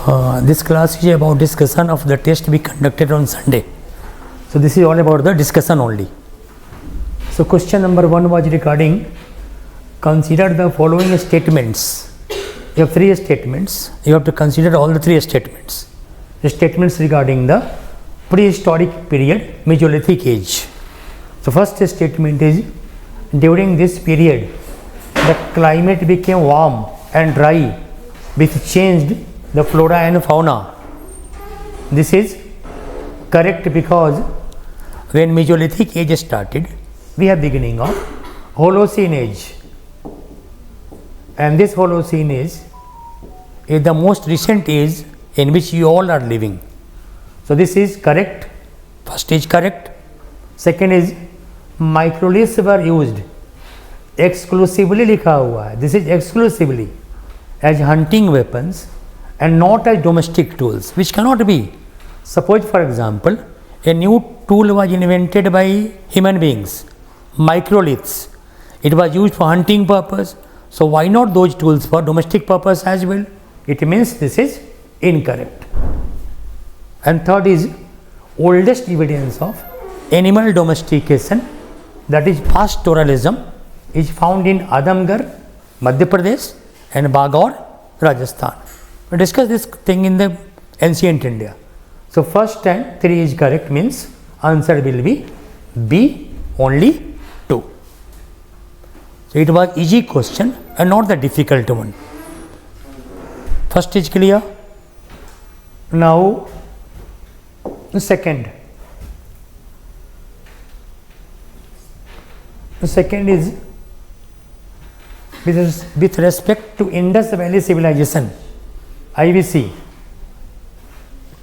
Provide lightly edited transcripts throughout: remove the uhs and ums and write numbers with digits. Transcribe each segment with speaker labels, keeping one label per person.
Speaker 1: This class is about discussion of the test we conducted on Sunday. So this is all about the discussion only. So question number 1 was regarding consider the following statements. You have 3 statements. You have to consider all the 3 statements. The statements regarding the prehistoric period, Mesolithic age. So first statement is during this period the climate became warm and dry, which changed the flora and fauna. This is correct because when Mesolithic age started, we have beginning of Holocene age, and this Holocene age is the most recent age in which you all are living. So this is correct. First is correct. Second is microliths were used exclusively, लिखा हुआ है, this is exclusively as hunting weapons and not as domestic tools, which cannot be. Suppose for example a new tool was invented by human beings, microliths. It was used for hunting purpose, so why not those tools for domestic purpose as well? It means this is incorrect. And third is oldest evidence of animal domestication, that is pastoralism, is found in Adamgarh, Madhya Pradesh and Bagaur, Rajasthan. We discussed this thing in the ancient India. So first and 3 is correct, means answer will be B, only 2. So it was easy question and not the difficult one. First is clear. Now second. The second is with respect to Indus Valley civilization, IVC,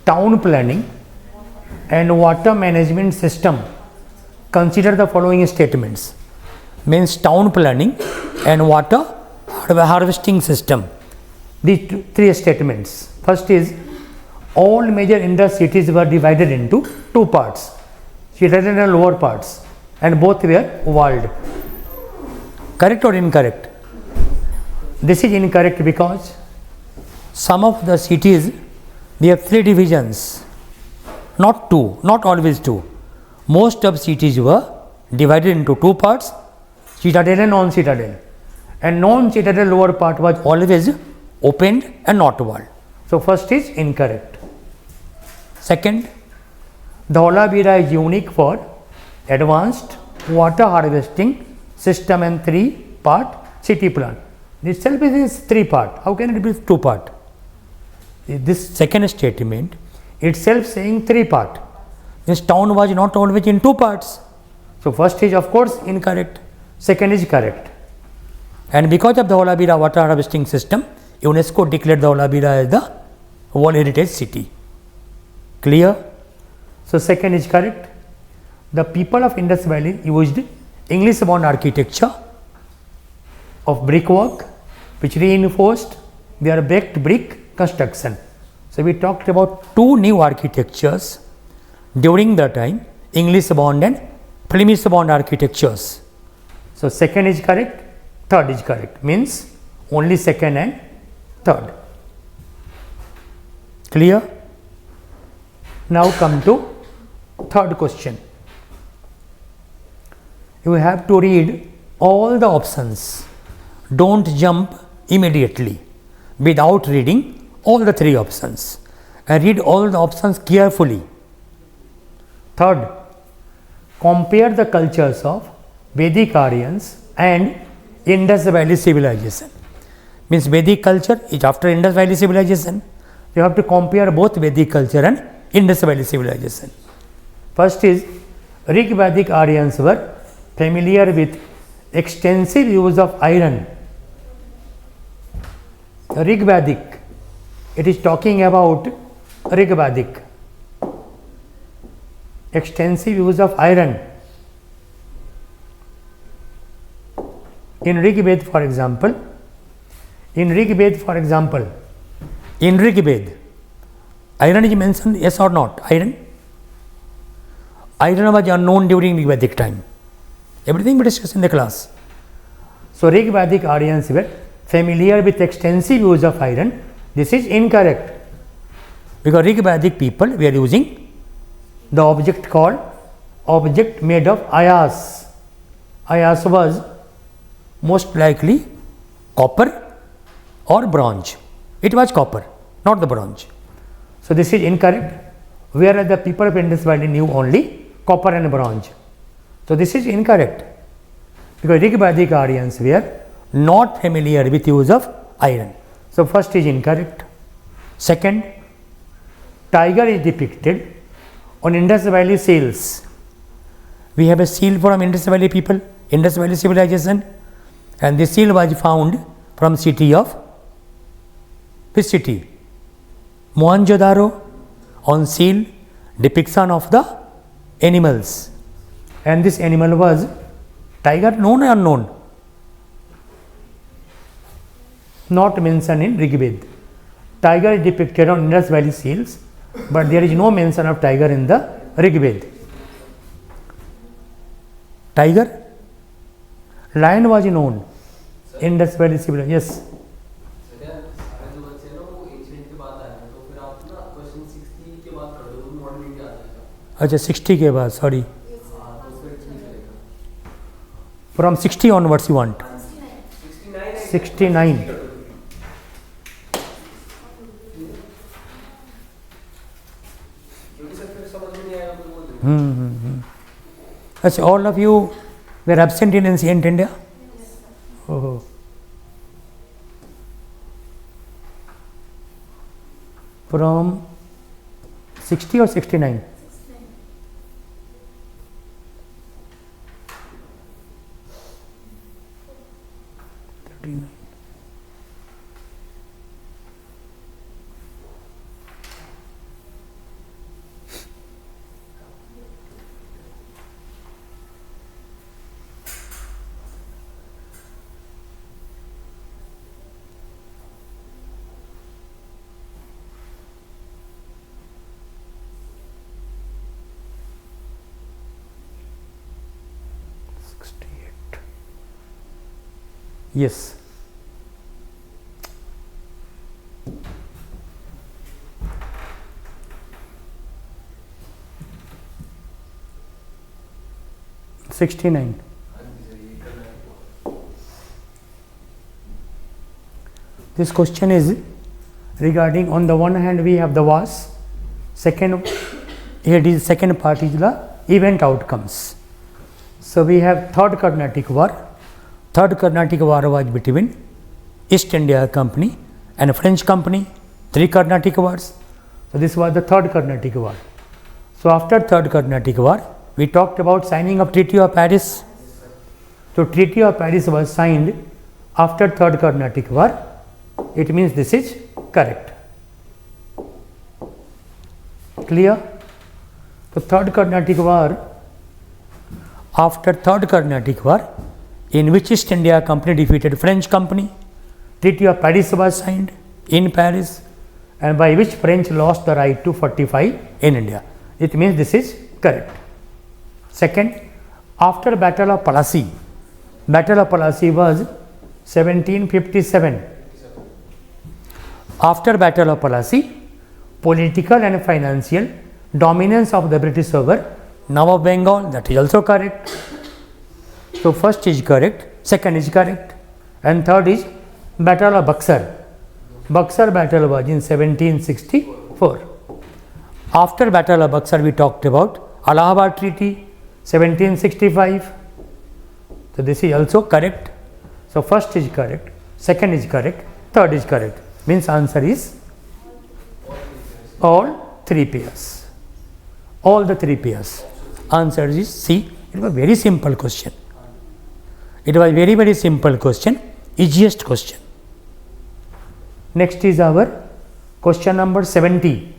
Speaker 1: town planning and water management system, consider the following statements. Means town planning and water harvesting system. These 3 statements. First is all major Indus cities were divided into 2 parts, citadel and lower parts, and both were walled. Correct or incorrect? This is incorrect because some of the cities, they have 3 divisions, not 2, not always 2. Most of cities were divided into 2 parts, citadel and non-citadel, and non-citadel lower part was always opened and not walled. So first is incorrect. Second, Dhaulavira is unique for advanced water harvesting system and 3-part city plan. This itself is 3-part. How can it be 2-part? This second statement itself saying 3-part. This town was not always in 2 parts. So first is of course incorrect. Second is correct. And because of the Dhaulavira water harvesting system, UNESCO declared Dhaulavira as the World Heritage City. Clear? So second is correct. The people of Indus Valley used English born architecture of brickwork, which reinforced their baked brick construction. So we talked about 2 new architectures during the time, English born and Flemish born architectures. So second is correct, third is correct, means only second and third. Clear? Now come to third question. You have to read all the options. Don't jump immediately without reading all the 3 options, and read all the options carefully. Third, compare the cultures of Vedic Aryans and Indus Valley civilization. Means Vedic culture is after Indus Valley civilization. You have to compare both Vedic culture and Indus Valley civilization. First is Rig Vedic Aryans were familiar with extensive use of iron. Rig Vedic, it is talking about Rig Vedic, extensive use of iron. In Rig Veda, for example, iron is mentioned, yes or not? Iron was unknown during Rig Vedic time. Everything we discussed in the class. So Rig Vedic Aryans were familiar with extensive use of iron. This is incorrect. Because Rigvedic people were using the object called object made of ayas. Ayas was most likely copper or bronze. It was copper, not the bronze. So this is incorrect. Whereas the people of Indus Valley knew only copper and bronze. So this is incorrect, because Rigvedic Aryans were not familiar with use of iron. So first is incorrect. Second, tiger is depicted on Indus Valley seals. We have a seal from Indus Valley people, Indus Valley civilization, and this seal was found from city of, which city? Mohenjo-daro. On seal, depiction of the animals, and this animal was tiger, known or unknown? Not mentioned in Rigveda. Tiger is depicted on Indus Valley seals, but there is no mention of tiger in the Rigveda. Tiger? Lion was known. Indus Valley civilization. Yes. अच्छा 60 के बाद, sorry, from 60 onwards you want? 69. अच्छा, all of you were absent in ancient India? Oh. From 60 or 69? 39. Yes. $69. This question is regarding, on the one hand we have the vase, second, here is second part is the event outcomes. So we have third Carnatic War. Third Carnatic War was between East India Company and French Company, 3 Carnatic Wars. So this was the third Carnatic War. So after third Carnatic War, we talked about signing of Treaty of Paris. So Treaty of Paris was signed after third Carnatic War. It means this is correct. Clear? So third Carnatic War, after third Carnatic War, in which East India Company defeated French Company, Treaty of Paris was signed in Paris, and by which French lost the right to fortify in India. It means this is correct. Second, after Battle of Plassey, Battle of Plassey was 1757. After Battle of Plassey, political and financial dominance of the British over Nawab Bengal, that is also correct. So first is correct, second is correct, and third is Battle of Buxar. Buxar battle was in 1764. After Battle of Buxar, we talked about Allahabad Treaty, 1765. So this is also correct. So first is correct, second is correct, third is correct. Means answer is all 3 pairs. All the 3 pairs. Answer is C. It was a very simple question. It was very, very simple question, easiest question. Next is our question number 70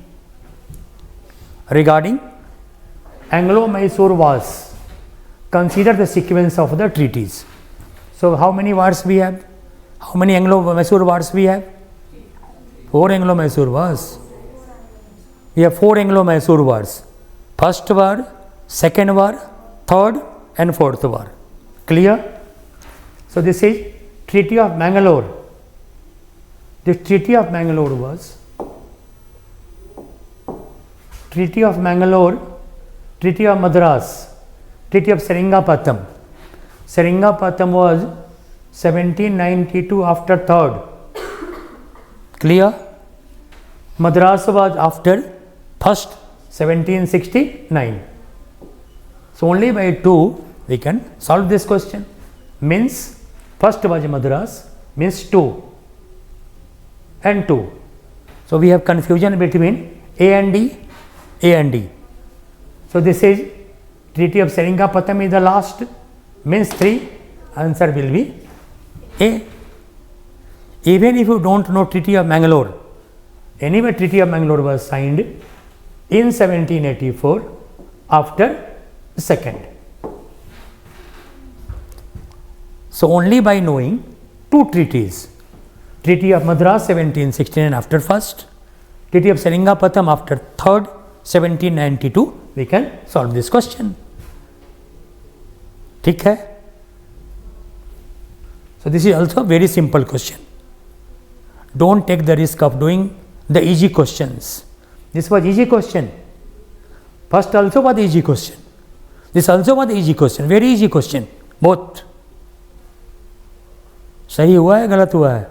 Speaker 1: regarding Anglo-Mysore Wars. Consider the sequence of the treaties. So how many wars we have? How many Anglo-Mysore wars we have? 4 Anglo-Mysore wars. We have 4 Anglo-Mysore wars. First war, second war, third and fourth war. Clear? So this is Treaty of Mangalore. The Treaty of Mangalore was Treaty of Mangalore, Treaty of Madras, Treaty of Seringapatam. Seringapatam was 1792 after 3rd. Clear? Madras was after 1st, 1769. So only by 2 we can solve this question. Means first was Madras, means 2 and 2. So we have confusion between A and D, A and D. So this is Treaty of Seringapatam is the last, means 3. Answer will be A. Even if you don't know Treaty of Mangalore, anyway Treaty of Mangalore was signed in 1784 after 2nd. So only by knowing 2 treaties, Treaty of Madras 1769 after 1st, Treaty of Seringapatam after 3rd, 1792, we can solve this question. ठीक है? So this is also a very simple question. Don't take the risk of doing the easy questions. This was easy question. First also was easy question. This also was easy question, very easy question, both. सही हुआ है, गलत हुआ है?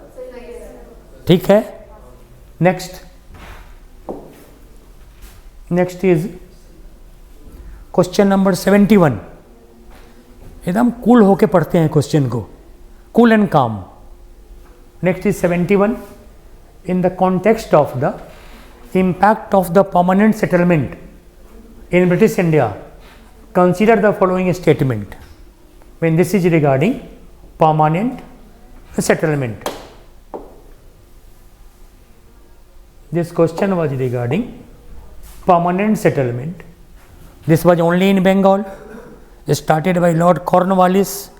Speaker 1: ठीक है. Next is question number 71. एकदम cool होके पढ़ते हैं क्वेश्चन को, कूल एंड काम. Next is 71. In the context of the impact of the permanent settlement in British India, consider the following statement. When this is regarding permanent settlement, this question was regarding permanent settlement. This was only in Bengal, started by Lord Cornwallis,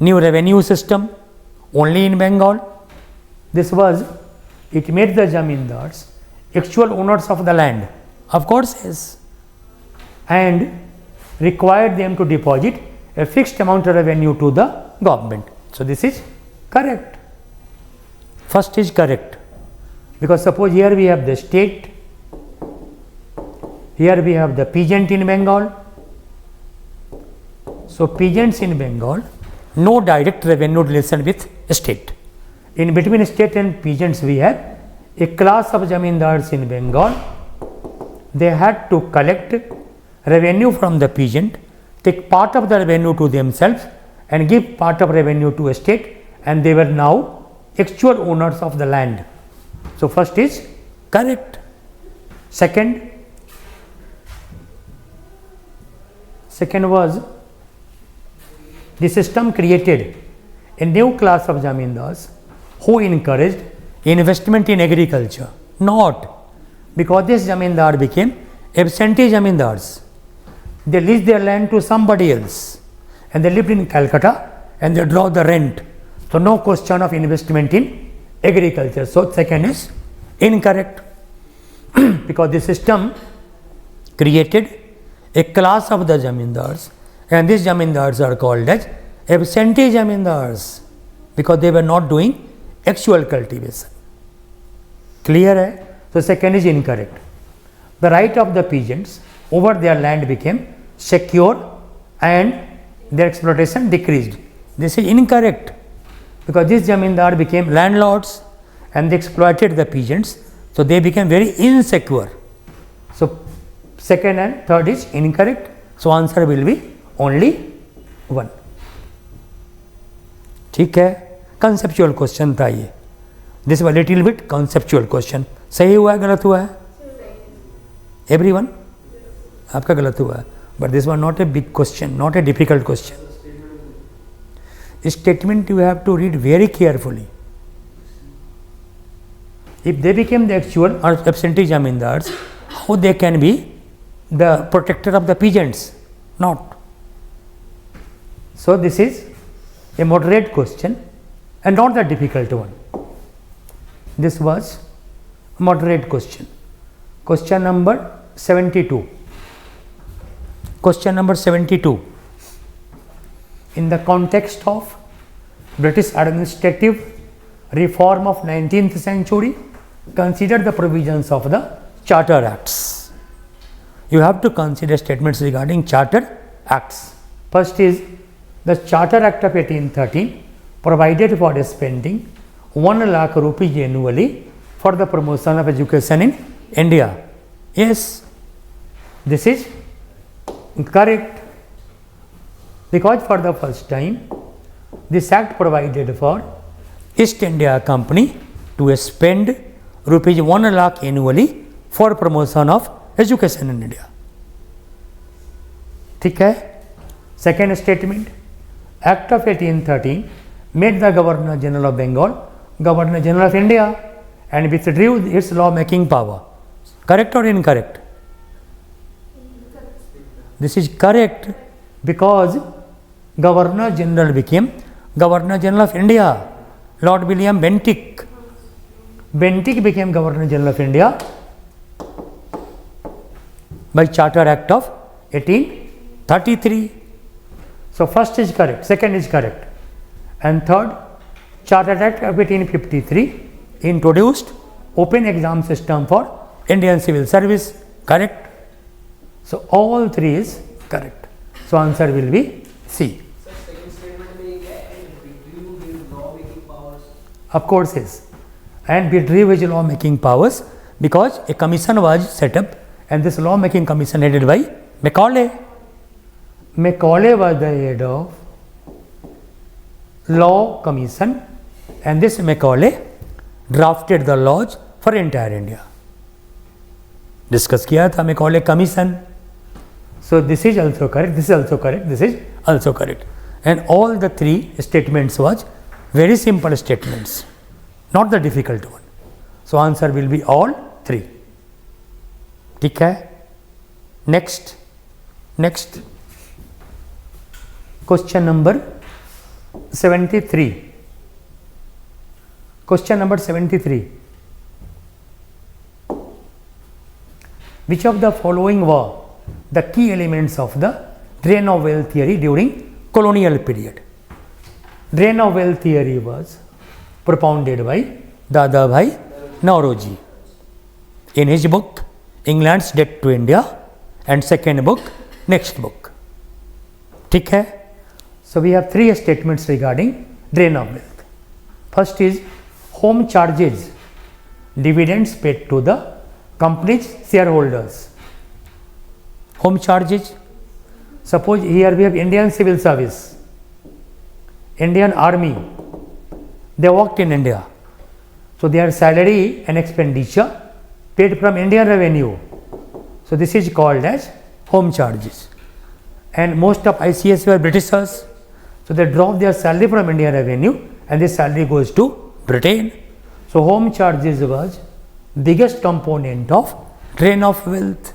Speaker 1: new revenue system, only in Bengal. This was, it made the zamindars actual owners of the land, of course, yes, and required them to deposit a fixed amount of revenue to the government. So this is correct. First is correct, because suppose here we have the state, here we have the peasant in Bengal. So peasants in Bengal, no direct revenue relation with state. In between state and peasants, we have a class of zamindars in Bengal. They had to collect revenue from the peasant, take part of the revenue to themselves and give part of revenue to a state, and they were now actual owners of the land. So first is correct. Second was, the system created a new class of zamindars who encouraged investment in agriculture. Not because this zamindar became absentee zamindars. They leased their land to somebody else and they lived in Calcutta and they draw the rent. So no question of investment in agriculture. So second is incorrect because the system created a class of the zamindars, and these zamindars are called as absentee zamindars because they were not doing actual cultivation. Clear hai? So second is incorrect. The right of the peasants over their land became secure and their exploitation decreased. This is incorrect because this zamindar became landlords and they exploited the peasants, so they became very insecure. So second and third is incorrect. So answer will be only 1. ठीक है, conceptual question था ये. This was little bit conceptual question. सही हुआ है, गलत हुआ है? एवरीवन, आपका गलत हुआ है, but this was not a big question, not a difficult question. Statement you have to read very carefully. If they became the actual or absentee zamindars, how they can be the protector of the peasants? Not. So this is a moderate question and not the difficult one. This was a moderate question. Question number 72. Question number 72. In the context of British administrative reform of 19th century, consider the provisions of the Charter Acts. you have to consider statements regarding charter acts. First is the Charter Act of 1813 provided for spending 1 lakh rupees annually for the promotion of education in India. Yes, this is correct, because for the first time this act provided for East India Company to spend rupees 1 lakh annually for promotion of education in India. ठीक है. Second statement, Act of 1813 made the Governor General of Bengal Governor General of India and withdrew its law making power. Correct or incorrect? This is correct, because Governor General became Governor General of India. Lord William Bentinck became Governor General of India by Charter Act of 1833. So, first is correct, second is correct, and third, Charter Act of 1853 introduced open exam system for Indian civil service. Correct. So, all three is correct. So, answer will be C.
Speaker 2: Sir, second statement में क्या है? And withdrew his law making powers.
Speaker 1: Of course is, and withdrew his law making powers because a commission was set up, and this law making commission headed by Macaulay. Macaulay was the head of law commission, and this Macaulay drafted the laws for entire India. Discuss किया था Macaulay commission. So, this is also correct, this is also correct, this is also correct, and all the three statements was very simple statements, not the difficult one. So, answer will be all three. ठीक है. Next question number 73. Question number 73. Which of the following were the key elements of the drain of wealth theory during colonial period? Drain of wealth theory was propounded by Dadabhai Nauroji in his book England's Debt to India and second book Next Book. ठीक है. So, we have three statements regarding drain of wealth. First is home charges, dividends paid to the company's shareholders. Home charges, suppose here we have Indian civil service, Indian army, they worked in India. So, their salary and expenditure paid from Indian revenue. So, this is called as home charges, and most of ICS were Britishers. So, they drop their salary from Indian revenue and this salary goes to Britain. So, home charges was biggest component of drain of wealth.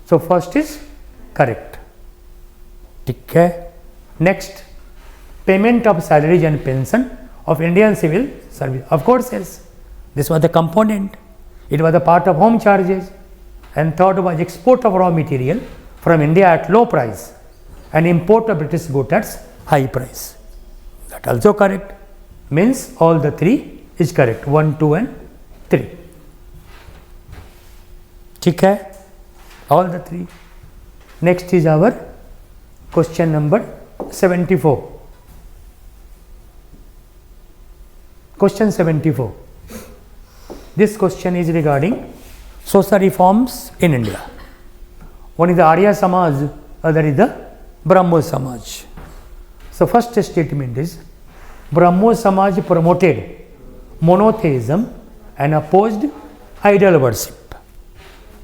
Speaker 1: So, first is correct. ठीक है. Next, payment of salaries and pension of Indian civil service. Of course, yes, this was the component. It was a part of home charges. And third was export of raw material from India at low price and import of British goods at high price. That also correct. Means all the three is correct. 1, 2 and 3. ठीक है. All the three. Next is our question number 74. Question 74. This question is regarding social reforms in India. One is the Arya Samaj, other is the Brahmo Samaj. So, first statement is Brahmo Samaj promoted monotheism and opposed idol worship,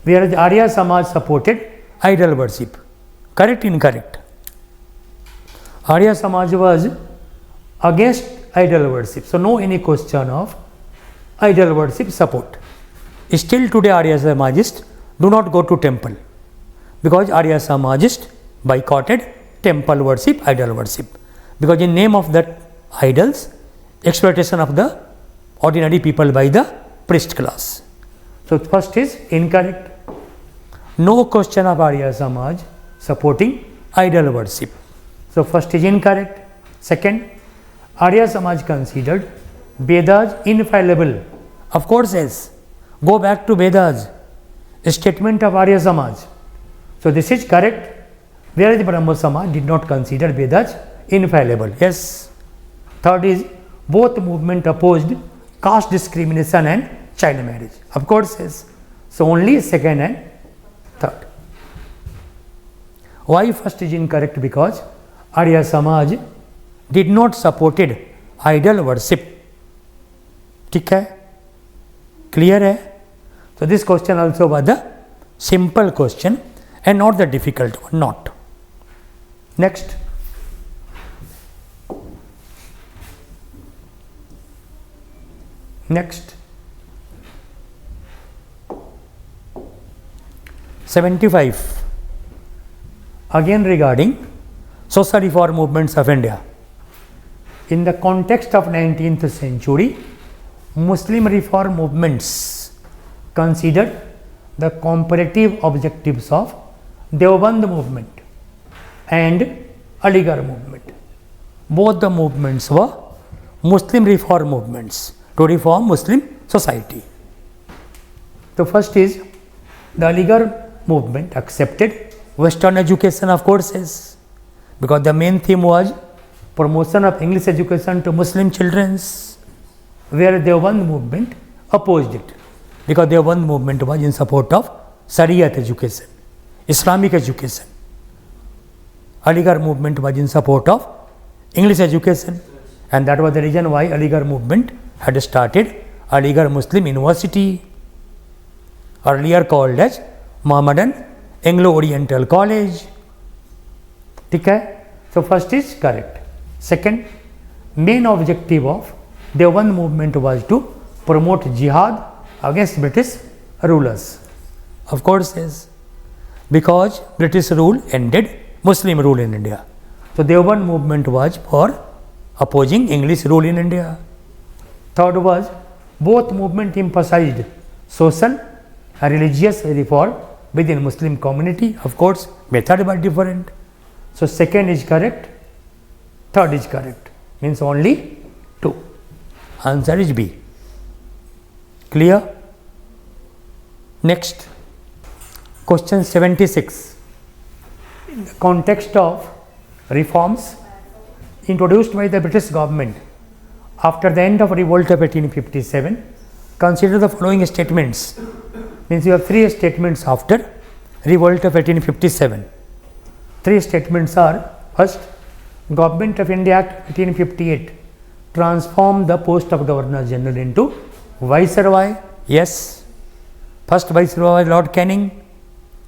Speaker 1: whereas Arya Samaj supported idol worship. Correct, incorrect? Arya Samaj was against idol worship. So, no any question of idol worship support. Still today Arya Samajists do not go to temple because Arya Samajists boycotted temple worship, idol worship, because in name of that idols, exploitation of the ordinary people by the priest class. So, first is incorrect. No question of Arya Samaj supporting idol worship. So, first is incorrect. Second, Arya Samaj considered Vedas infallible. Of course, yes. Go back to Vedas, a statement of Arya Samaj. So this is correct, whereas the Brahmo Samaj did not consider Vedas infallible. Yes. Third is both movement opposed caste discrimination and child marriage. Of course, yes. So only second and third. Why first is incorrect? Because Arya Samaj did not supported idol worship. ठीक है, clear है? So this question also was the simple question and not the difficult one. Not. Next. Next. 75. Again regarding social reform movements of India. In the context of 19th century, Muslim reform movements considered the comparative objectives of Deoband movement and Aligarh movement. Both the movements were Muslim reform movements to reform Muslim society. The first is the Aligarh movement accepted Western education, of course, is because the main theme was promotion of English education to Muslim children, where the Deoband movement opposed it, because the Deoband movement was in support of Shariat education, Islamic education. Aligarh movement was in support of English education, and that was the reason why Aligarh movement had started Aligarh Muslim University, earlier called as Mohammedan Anglo-Oriental College. Okay? So first is correct. Second, main objective of Deoband movement was to promote jihad against British rulers. Of course, yes, because British rule ended Muslim rule in India. So Deoband movement was for opposing English rule in India. Third was both movement emphasized social and religious reform within Muslim community. Of course, method was different. So second is correct, third is correct, means only 2. Answer is B. Clear? Next, question 76. In the context of reforms introduced by the British government after the end of revolt of 1857, consider the following statements. Means you have 3 statements after revolt of 1857. 3 statements are: first, Government of India Act 1858 transformed the post of Governor General into Viceroy. Yes, first Viceroy Lord Canning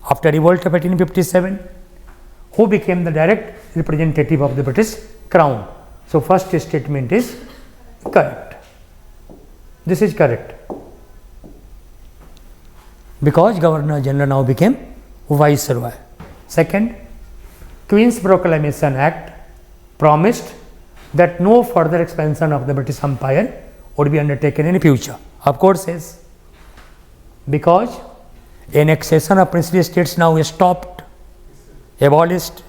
Speaker 1: after revolt of 1857, who became the direct representative of the British Crown. So first statement is correct. This is correct, because Governor General now became Viceroy. Second, Queen's Proclamation Act promised that no further expansion of the British Empire would be undertaken in future. Of course, yes, because annexation of princely states now is stopped, abolished.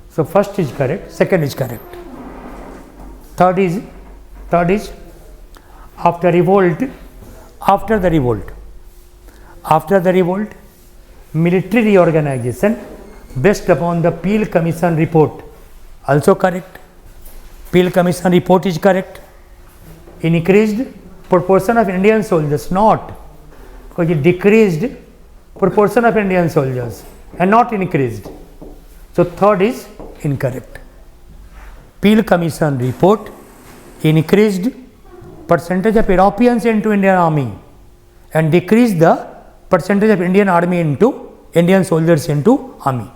Speaker 1: So first is correct, second is correct. Third is after the revolt, military reorganization based upon the Peel Commission report, also correct. Peel Commission report is correct. Increased proportion of Indian soldiers, not, because it decreased proportion of Indian soldiers and not increased. So third is incorrect. Peel Commission report increased percentage of Europeans into Indian army and decreased the percentage of Indian army into Indian soldiers into army.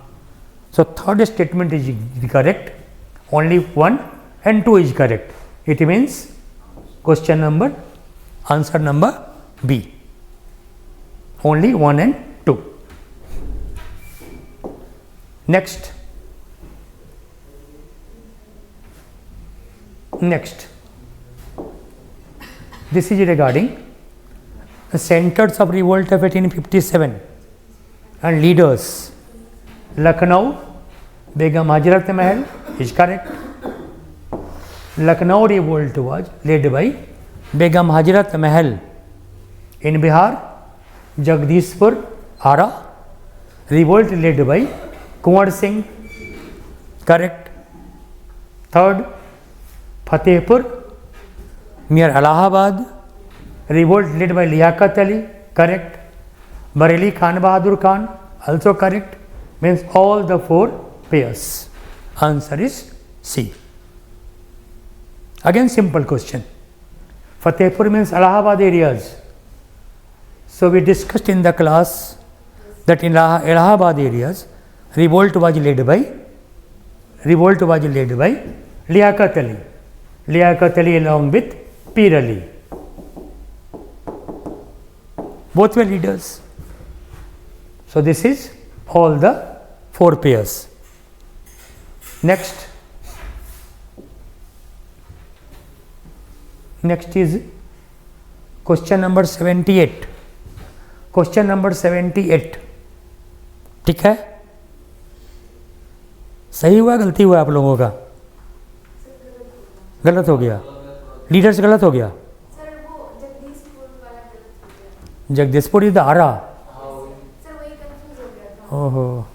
Speaker 1: So third statement is correct. Only 1 and 2 is correct. It means question number, answer number B. Only 1 and 2. Next. This is regarding the centers of revolt of 1857 and leaders. Lucknow, Begum Hazrat Mahal is correct. Lucknow revolt was led by Begum Hazrat Mahal. In Bihar, Jagdishpur, Ara, revolt led by Kunwar Singh, correct. Third, Fatehpur near Allahabad, revolt led by Liaquat Ali, correct. Bareilly Khan Bahadur Khan, also correct. Means all the 4 pairs. Answer is C. Again simple question. Fatehpur means Allahabad areas. So we discussed in the class that in Allahabad areas, revolt was led by Liaquat Ali. Liaquat Ali along with Pir Ali. Both were leaders. So this is all the 4 pairs. Next is question number 78. Question number 78. ठीक है, सही हुआ गलती हुआ आप लोगों का? गलत हो गया, लीडर्स गलत हो गया. जगदीशपुर इज द आरा. ओहो,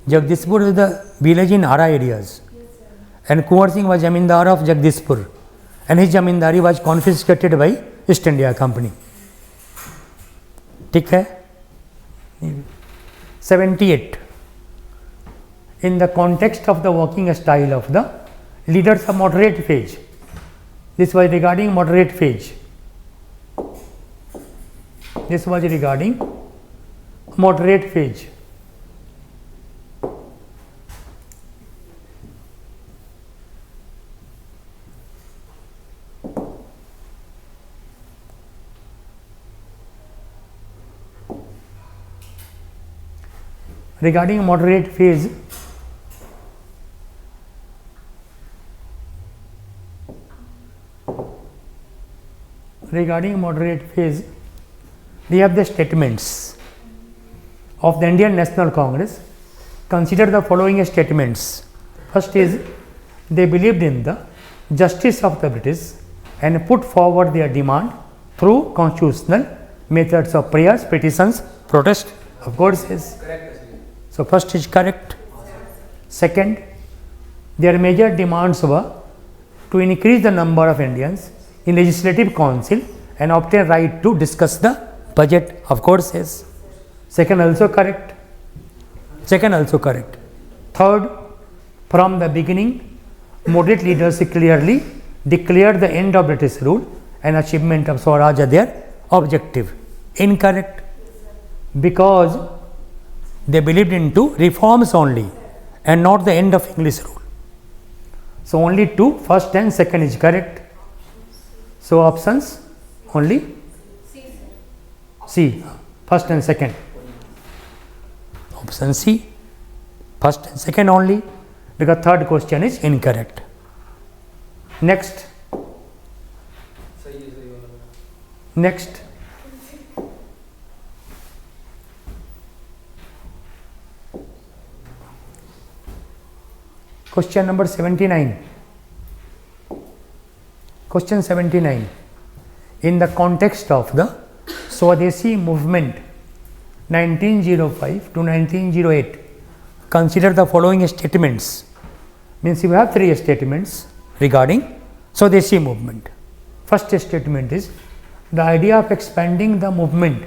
Speaker 1: Jagdishpur is the village in Ara areas, and Kunwar Singh was Jamindar of Jagdishpur, and his Jamindari was confiscated by East India Company. ठीक है. 78. In the context of the working style of the leaders of moderate phase, this was regarding moderate phase. This was regarding moderate phase. Regarding moderate phase, we have the statements of the Indian National Congress. Consider the following statements. First is, they believed in the justice of the British and put forward their demand through constitutional methods of prayers, petitions, protest. Of course, is
Speaker 2: Correct.
Speaker 1: so first is correct. Second, their major demands were to increase the number of Indians in legislative council and obtain right to discuss the budget. Of course, is second also correct. Third, from the beginning, moderate leaders clearly declared the end of British rule and achievement of Swaraj their objective. Incorrect, because they believed into reforms only and not the end of English rule. So only 2, first and second is correct. So options only C, first and second. Option C, first and second only, because third question is incorrect. Next. Question number 79. Question 79. In the context of the Swadeshi movement 1905 to 1908, consider the following statements. Means you have 3 statements regarding Swadeshi movement. First statement is, the idea of expanding the movement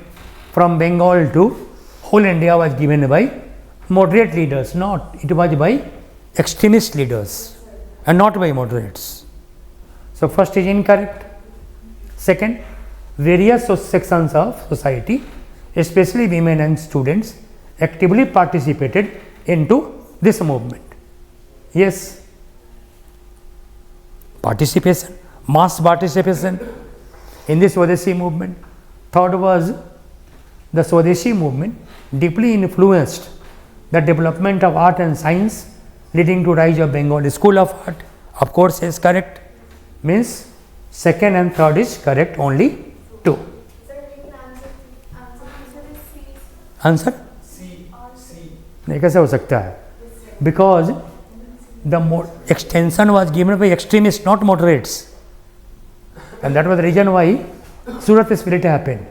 Speaker 1: from Bengal to whole India was given by moderate leaders, it was by extremist leaders and not by moderates. So first is incorrect. Second, various sections of society, especially women and students, actively participated into this movement. Yes, participation, mass participation in this Swadeshi movement. Third was, the Swadeshi movement deeply influenced the development of art and science, leading to rise of Bengal School of Art. Of course, is correct. Means second and third is correct, only 2. Answer नहीं कैसे हो सकता है? Because the extension was given by extremists, not moderates, and that was the reason why Surat split happened.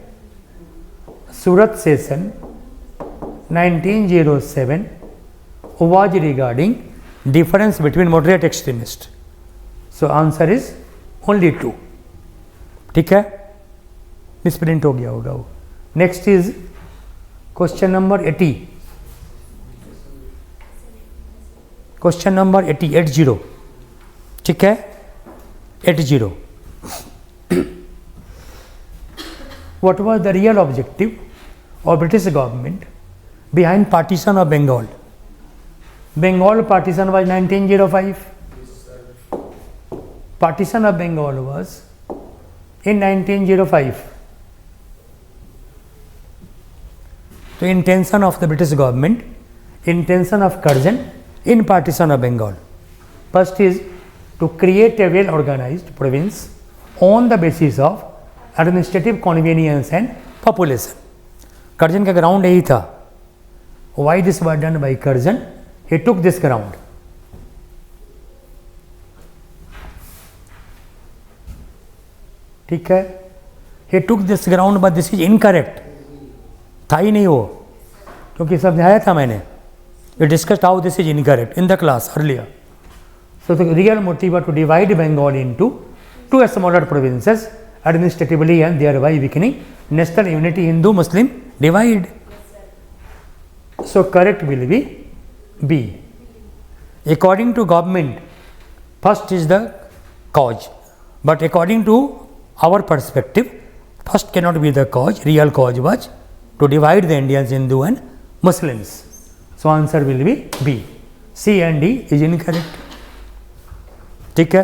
Speaker 1: Surat session 1907 was regarding difference between moderate extremist. So answer is only 2. ठीक है, misprint हो गया होगा वो. Next is question number 80. Question number 80. ठीक है, 80. What was the real objective of British government behind partition of Bengal? Bengal partition was 1905. Partition of Bengal was in 1905. So intention of the British government, intention of Curzon in partition of Bengal. First is to create a well organized province on the basis of administrative convenience and population. Curzon का ground यही था. Why this was done by Curzon? He took this ground. ठीक है, he took this ground but this is incorrect. था ही नहीं वो, क्योंकि समझाया था मैंने. We discussed how this is incorrect in the class earlier. So the real motive was to divide Bengal into 2 smaller provinces administratively and thereby weakening national unity. Hindu Muslim divide. So correct will be B. According to government, first is the cause, but according to our perspective, first cannot be the cause. Real cause was to divide the Indians, Hindu and Muslims. So answer will be B. C and D is incorrect. ठीक है,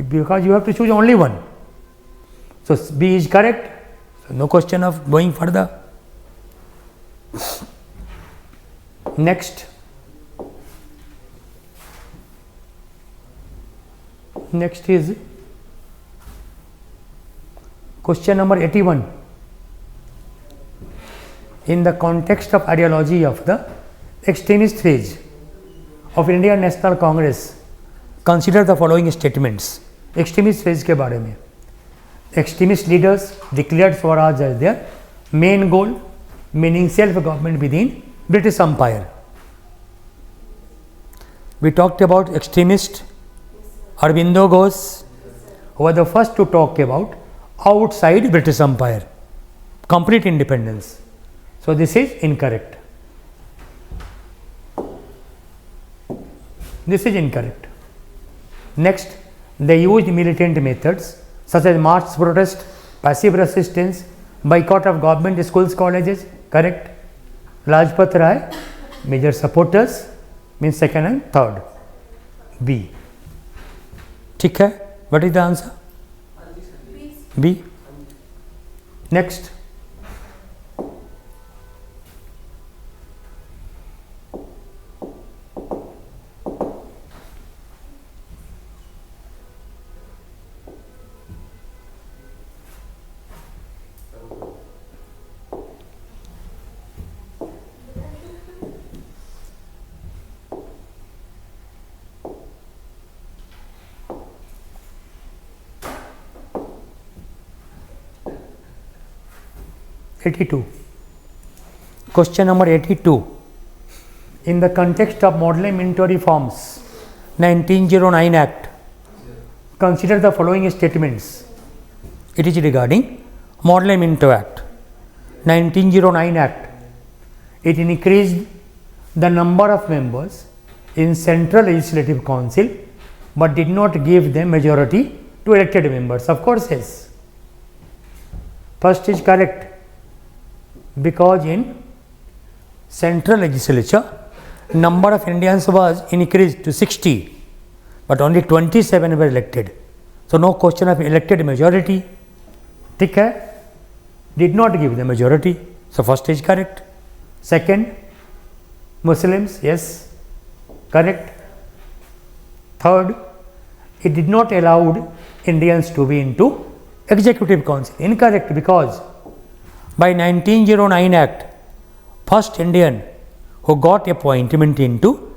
Speaker 1: because you have to choose only one. So B is correct. So no question of going further. Next is question number 81. In the context of ideology of the extremist phase of Indian National Congress, consider the following statements. Extremist phase के बारे में. Extremist leaders declared Swaraj as their main goal, meaning self-government within British Empire. We talked about extremist Aurobindo Ghosh, who was the first to talk about outside British Empire, complete independence. So this is incorrect. This is incorrect. Next, they used militant methods such as mass protest, passive resistance, boycott of government schools, colleges. Correct. Lajpat Rai, major supporters, means second and third. B. ठीक है. What is the answer? B. Next. Question number 82. In the context of model mint reforms, 1909 Act, consider the following statements. It is regarding model mint Act. 1909 Act. It increased the number of members in Central Legislative Council, but did not give them majority to elected members. Of course, yes. First is correct. Because in Central Legislature, number of Indians was increased to 60, but only 27 were elected. So no question of elected majority. ठीक है, did not give the majority. So first is correct. Second, Muslims, yes, correct. Third, it did not allow Indians to be into Executive Council. Incorrect, because by 1909 Act, first Indian who got appointment into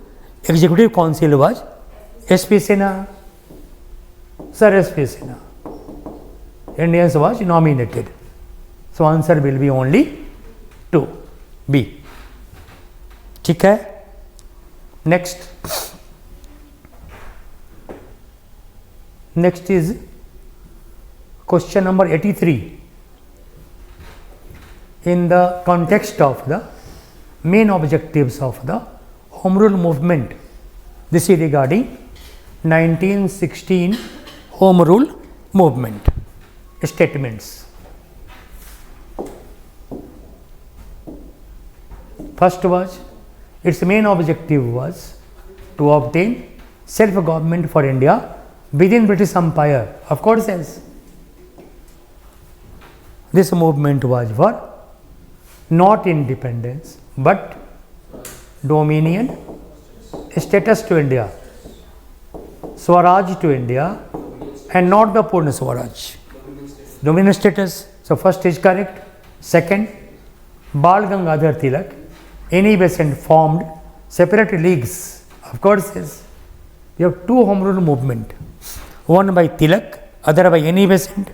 Speaker 1: Executive Council was S.P. Sinha. Sir S.P. Sinha. Indians was nominated. So answer will be only 2. B. ठीक है. Next is question number 83. In the context of the main objectives of the Home Rule movement, this is regarding 1916 Home Rule movement statements. First was, its main objective was to obtain self-government for India within British Empire. Of course, yes. This movement was for not independence but dominion, status to India, Swaraj to India, and not the Purna Swaraj. Dominion status. So, first is correct. Second, Bal Gangadhar Tilak, any Besant formed separate leagues. Of course, yes. We have two Home Rule movement, one by Tilak, other by any Besant,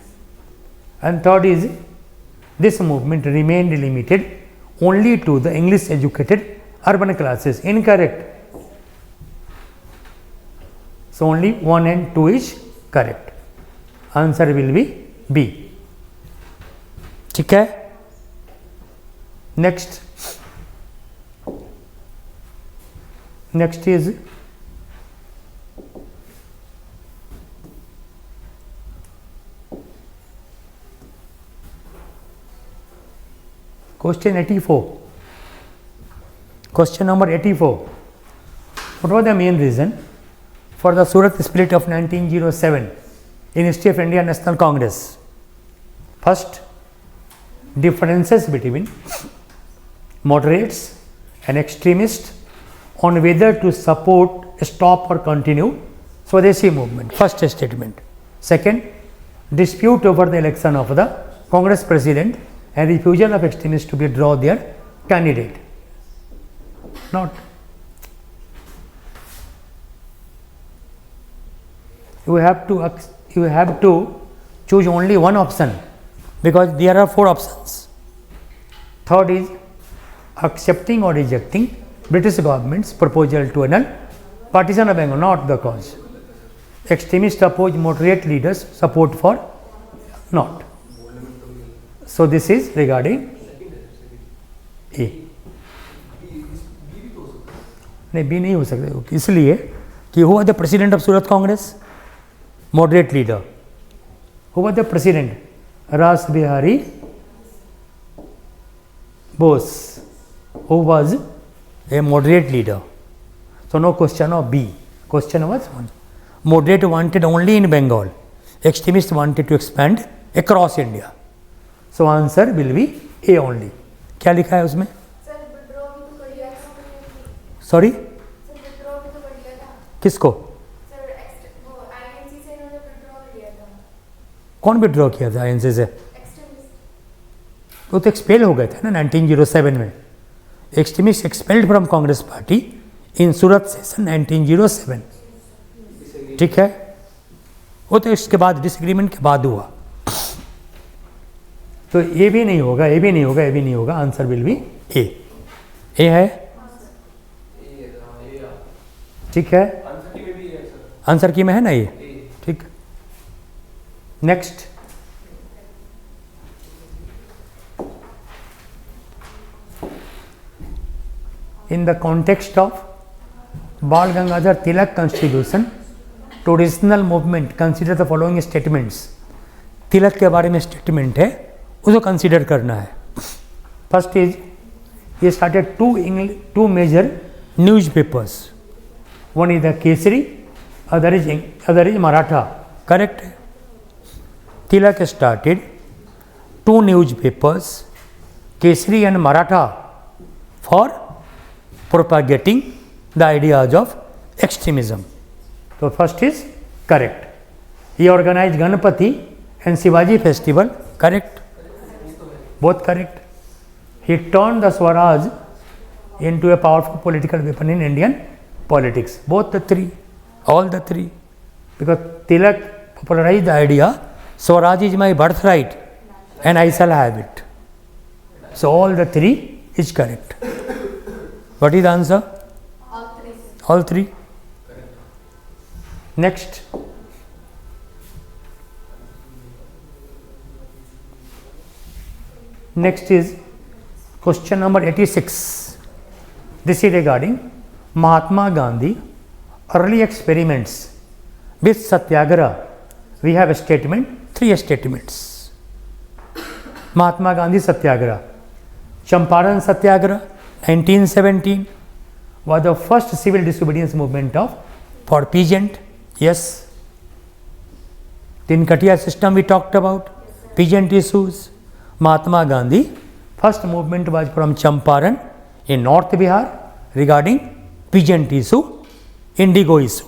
Speaker 1: and third is this movement remained limited only to the English educated urban classes. Incorrect. So, only 1 and 2 is correct. Answer will be B. ठीक है. Next is question 84. Question number 84. What was the main reason for the Surat split of 1907 in history of India National Congress? First, differences between moderates and extremists on whether to support, stop or continue Swadeshi movement. First statement. Second, dispute over the election of the Congress president and refusal of extremists to withdraw their candidate. Not. You have to choose only one option because there are 4 options. Third is accepting or rejecting British government's proposal to annul partition of Bengal, not the cause. Extremists oppose moderate leaders, support for not. So, this is regarding A. नहीं, B नहीं हो सकता इसलिए कि who was the president of Surat Congress? Moderate leader. Who was the president? Ras Bihari Bose, who was a moderate leader. So, no question of B. Question was 1. Moderate wanted only in Bengal. Extremists wanted to expand across India. So, answer will be A only. क्या लिखा है उसमें? Sorry, किसको? कौन withdraw किया था INC से? वो तो एक्सपेल हो गए थे ना 1907 में. Extremist expelled from Congress party in Surat session 1907. ठीक है, वो तो इसके बाद डिसएग्रीमेंट के बाद हुआ. तो ए भी नहीं होगा, ए भी नहीं होगा, ए भी नहीं होगा. आंसर विल बी ए. ए है, ठीक है. आंसर की में है ना ये, ठीक. Next, in the context of Bal Gangadhar Tilak constitution to regional movement, consider the following statements. तिलक के बारे में स्टेटमेंट है, उसको कंसिडर करना है. First is he started two major newspapers. One is the Kesari, other is Maratha. Correct? Tilak started 2 newspapers, Kesari and Maratha, for propagating the ideas of extremism. So, first is correct. He organized Ganpati and Shivaji festival. Correct? Both correct. He turned the Swaraj into a powerful political weapon in Indian politics. Both the 3, all the 3. Because Tilak popularized the idea, Swaraj is my birthright and I shall have it. So, all the 3 is correct. What is the answer?
Speaker 3: All three.
Speaker 1: All three. Next. Next is question number 86. This is regarding Mahatma Gandhi early experiments with Satyagraha. We have a statement, three statements. Mahatma Gandhi Satyagraha. Champaran Satyagraha 1917 was the first civil disobedience movement for peasant. Yes. Tinkatia system we talked about, peasant issues. Mahatma Gandhi first movement was from Champaran in North Bihar regarding peasant issue, indigo issue,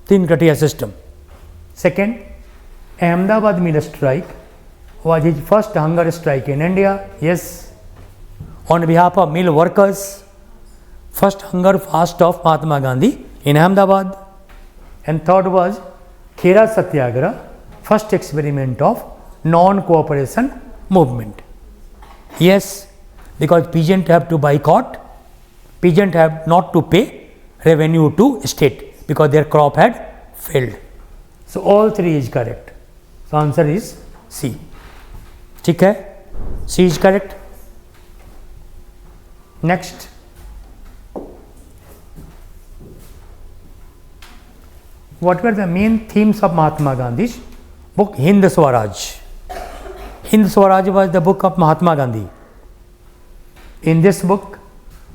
Speaker 1: Tinkatia system. Second, Ahmedabad mill strike was his first hunger strike in India. Yes. On behalf of mill workers, first hunger fast of Mahatma Gandhi in Ahmedabad. And third was Khera Satyagraha, first experiment of non-cooperation movement. Yes, because peasant have to boycott, peasant have not to pay revenue to state because their crop had failed. So all three is correct. So answer is C. ठीक है, C is correct. Next. What were the main themes of Mahatma Gandhi's book Hind Swaraj? Hind Swaraj was the book of Mahatma Gandhi. In this book,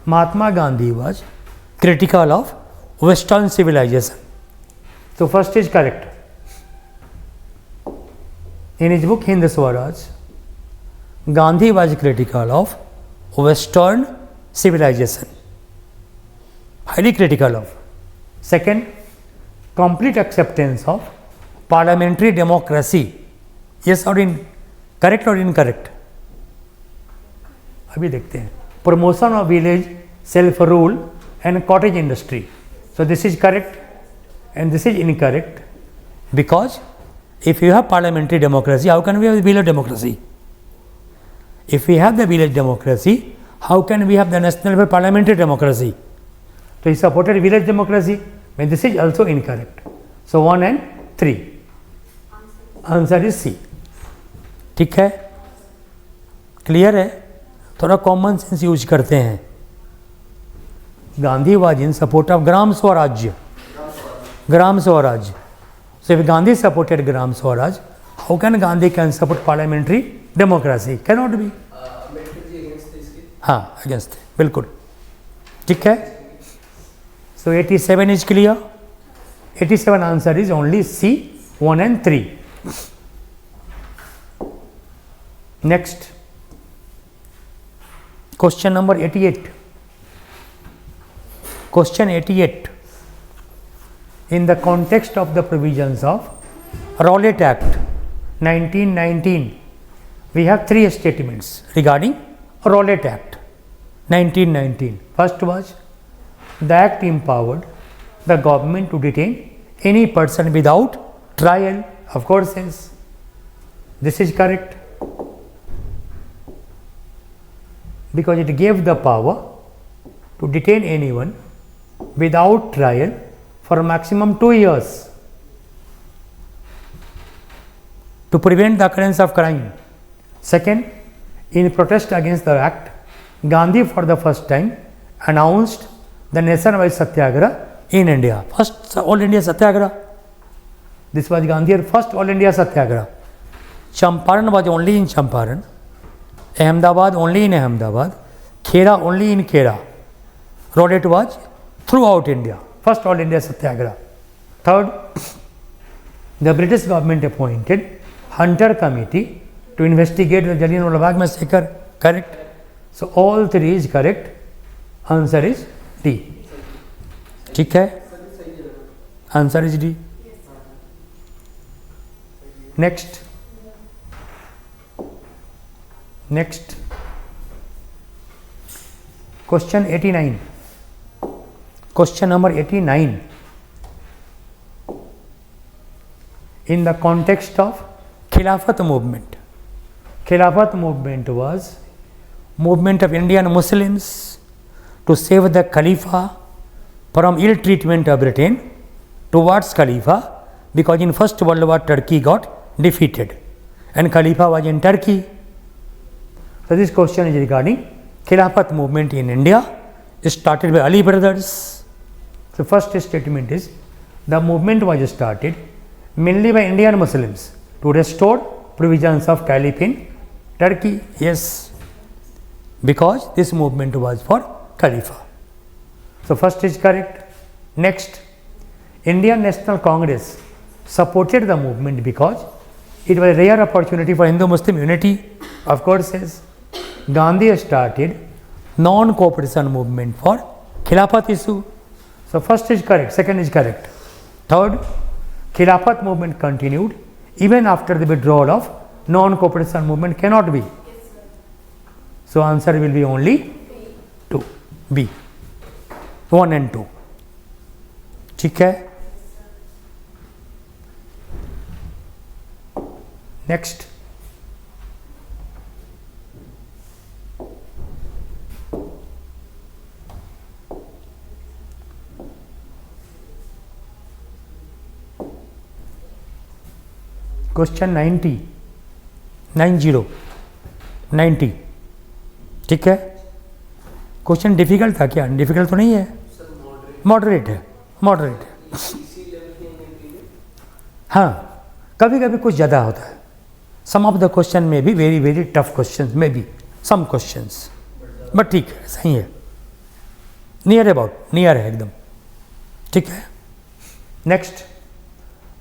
Speaker 1: Mahatma Gandhi was critical of Western civilization. So first is correct. In his book Hind Swaraj, Gandhi was critical of Western civilization. Highly critical of. Second, complete acceptance of parliamentary democracy. Yes or in correct or incorrect? अभी देखते हैं. Promotion of village self rule and cottage industry. So this is correct and this is incorrect, because if you have parliamentary democracy, how can we have village democracy? If we have the village democracy, how can we have the national parliamentary democracy? So he supported village democracy, but this is also incorrect. So 1 and 3. Answer is C. ठीक है, clear है? थोड़ा common sense use करते हैं. Gandhi was in support of Gram Swarajya. Gram Swaraj. So if Gandhi supported gram swaraj, how can Gandhi can support parliamentary democracy? Cannot be. हाँ, against. बिल्कुल. ठीक है. So 87 is clear. 87 answer is only C, 1 and 3. Next. Question number 88. Question 88. In the context of the provisions of Rowlatt Act 1919, we have three statements regarding Rowlatt Act 1919. First was, the act empowered the government to detain any person without trial. Of course, yes. This is correct, because it gave the power to detain anyone without trial for maximum 2 years to prevent the occurrence of crime. Second, in protest against the act, Gandhi for the first time announced the nationwide satyagraha in India. First All India Satyagraha. This was Gandhi's first All India Satyagraha. Champaran was only in Champaran, Ahmedabad only in Ahmedabad, Khera only in Khera. Rowlatt was throughout India. First All India Satyagraha. Third, the British government appointed Hunter Committee to investigate the Jallianwala Bagh massacre. Correct. So all three is correct. Answer is D. ठीक है. Answer is D. Next. Next. Question 89. Question number 89. In the context of Khilafat movement. Khilafat movement was movement of Indian Muslims to save the Khalifa from ill treatment of Britain towards Khalifa, because in First World War Turkey got defeated and Khalifa was in Turkey. So this question is regarding Khilafat movement in India, started by Ali brothers. So first statement is the movement was started mainly by Indian Muslims to restore provisions of Caliph in Turkey. Yes, because this movement was for Khalifa. So first is correct. Next, Indian National Congress supported the movement because it was a rare opportunity for Hindu-Muslim unity. Of course, yes. Gandhi started non-cooperation movement for Khilafat issue. So first is correct, second is correct. Third, Khilafat movement continued even after the withdrawal of non-cooperation movement cannot be. So answer will be only 2, B, 1 and 2. ठीक है. Next. Question 90. ठीक है. Question difficult था क्या? Difficult तो नहीं है, moderate है, मॉडरेट है. हाँ, कभी कभी कुछ ज़्यादा होता है. सम ऑफ द क्वेश्चन में भी वेरी वेरी टफ क्वेश्चन में भी सम क्वेश्चंस, बट ठीक है, सही है, नियर अबाउट, नियर है एकदम. ठीक है. Next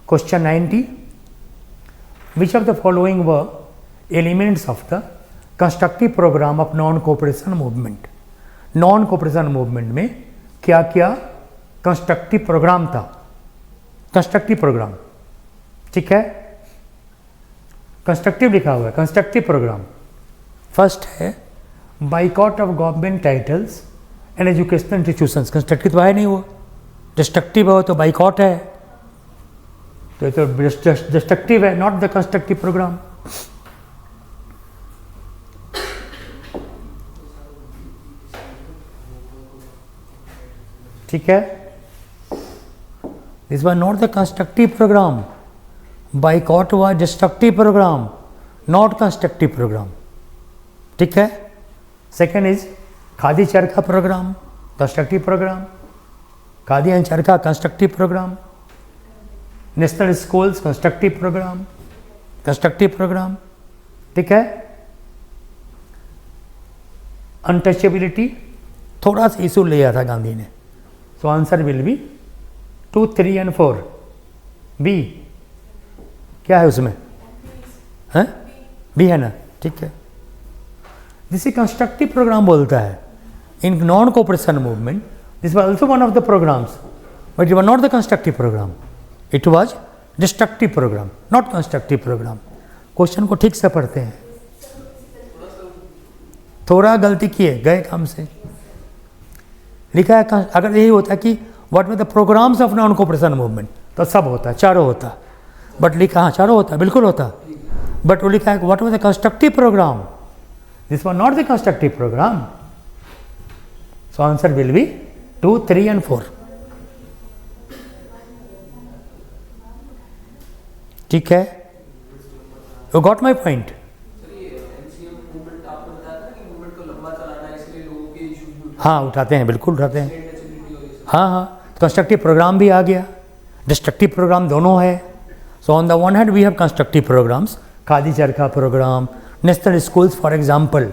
Speaker 1: question 90. Which of the following were elements of the constructive program of non-cooperation movement? Non-cooperation movement में क्या क्या कंस्ट्रक्टिव प्रोग्राम था? कंस्ट्रक्टिव प्रोग्राम, ठीक है, कंस्ट्रक्टिव लिखा हुआ है, कंस्ट्रक्टिव प्रोग्राम. फर्स्ट है boycott of government titles and educational institutions. Constructive तो है नहीं, वो डिस्ट्रक्टिव हो तो बाइकआउट है, तो ये तो डिस्ट्रक्टिव है, नॉट द कंस्ट्रक्टिव प्रोग्राम. ठीक है. This was not the constructive programme. Boycott was destructive programme, not constructive programme. ठीक है. Second is Khadi charkha programme, constructive programme. Khadi and charkha constructive programme. National schools constructive programme, constructive programme. ठीक है. Untouchability थोड़ा सा issue लिया था गांधी ने. So answer will be 2, 3 and 4. B क्या है उसमें? हैं? बी है ना. ठीक है. जिसे कंस्ट्रक्टिव प्रोग्राम बोलता है in non cooperation movement. This was also one of the programmes, but it was not the constructive programme. It was destructive programme, not constructive programme. Question को ठीक से पढ़ते हैं. थोड़ा गलती किए गए काम से. लिखा है अगर यही होता कि what were the programmes of non cooperation movement तो सब होता, चारों होता. बट लिखा हाँ चारों होता, बिल्कुल होता, बट वो लिखा है what were the constructive programme. This was not the constructive programme. So answer will be 2, 3 and 4. ठीक है. You got my point. हाँ उठाते हैं, बिल्कुल उठाते हैं. हाँ हाँ, कंस्ट्रक्टिव प्रोग्राम भी आ गया, डिस्ट्रक्टिव प्रोग्राम दोनों है. So on the one hand we have constructive programmes, Khadi charkha programme, national schools for example.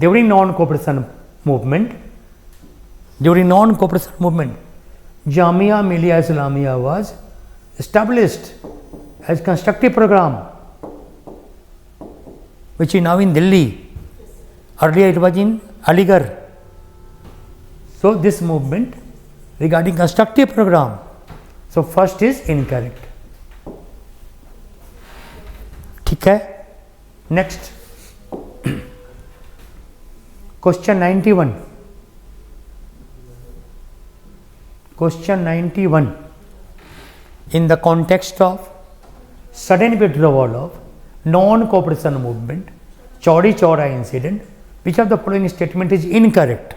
Speaker 1: During non cooperation movement, during non cooperation movement Jamia Millia Islamia was established as constructive program, which is now in Delhi. Earlier it was in Aligarh. So this movement regarding constructive program. So first is incorrect. ठीक है. Next question 91. Question 91. In the context of sudden withdrawal of non-cooperation movement, Chaudi Chaura incident, which of the following statement is incorrect?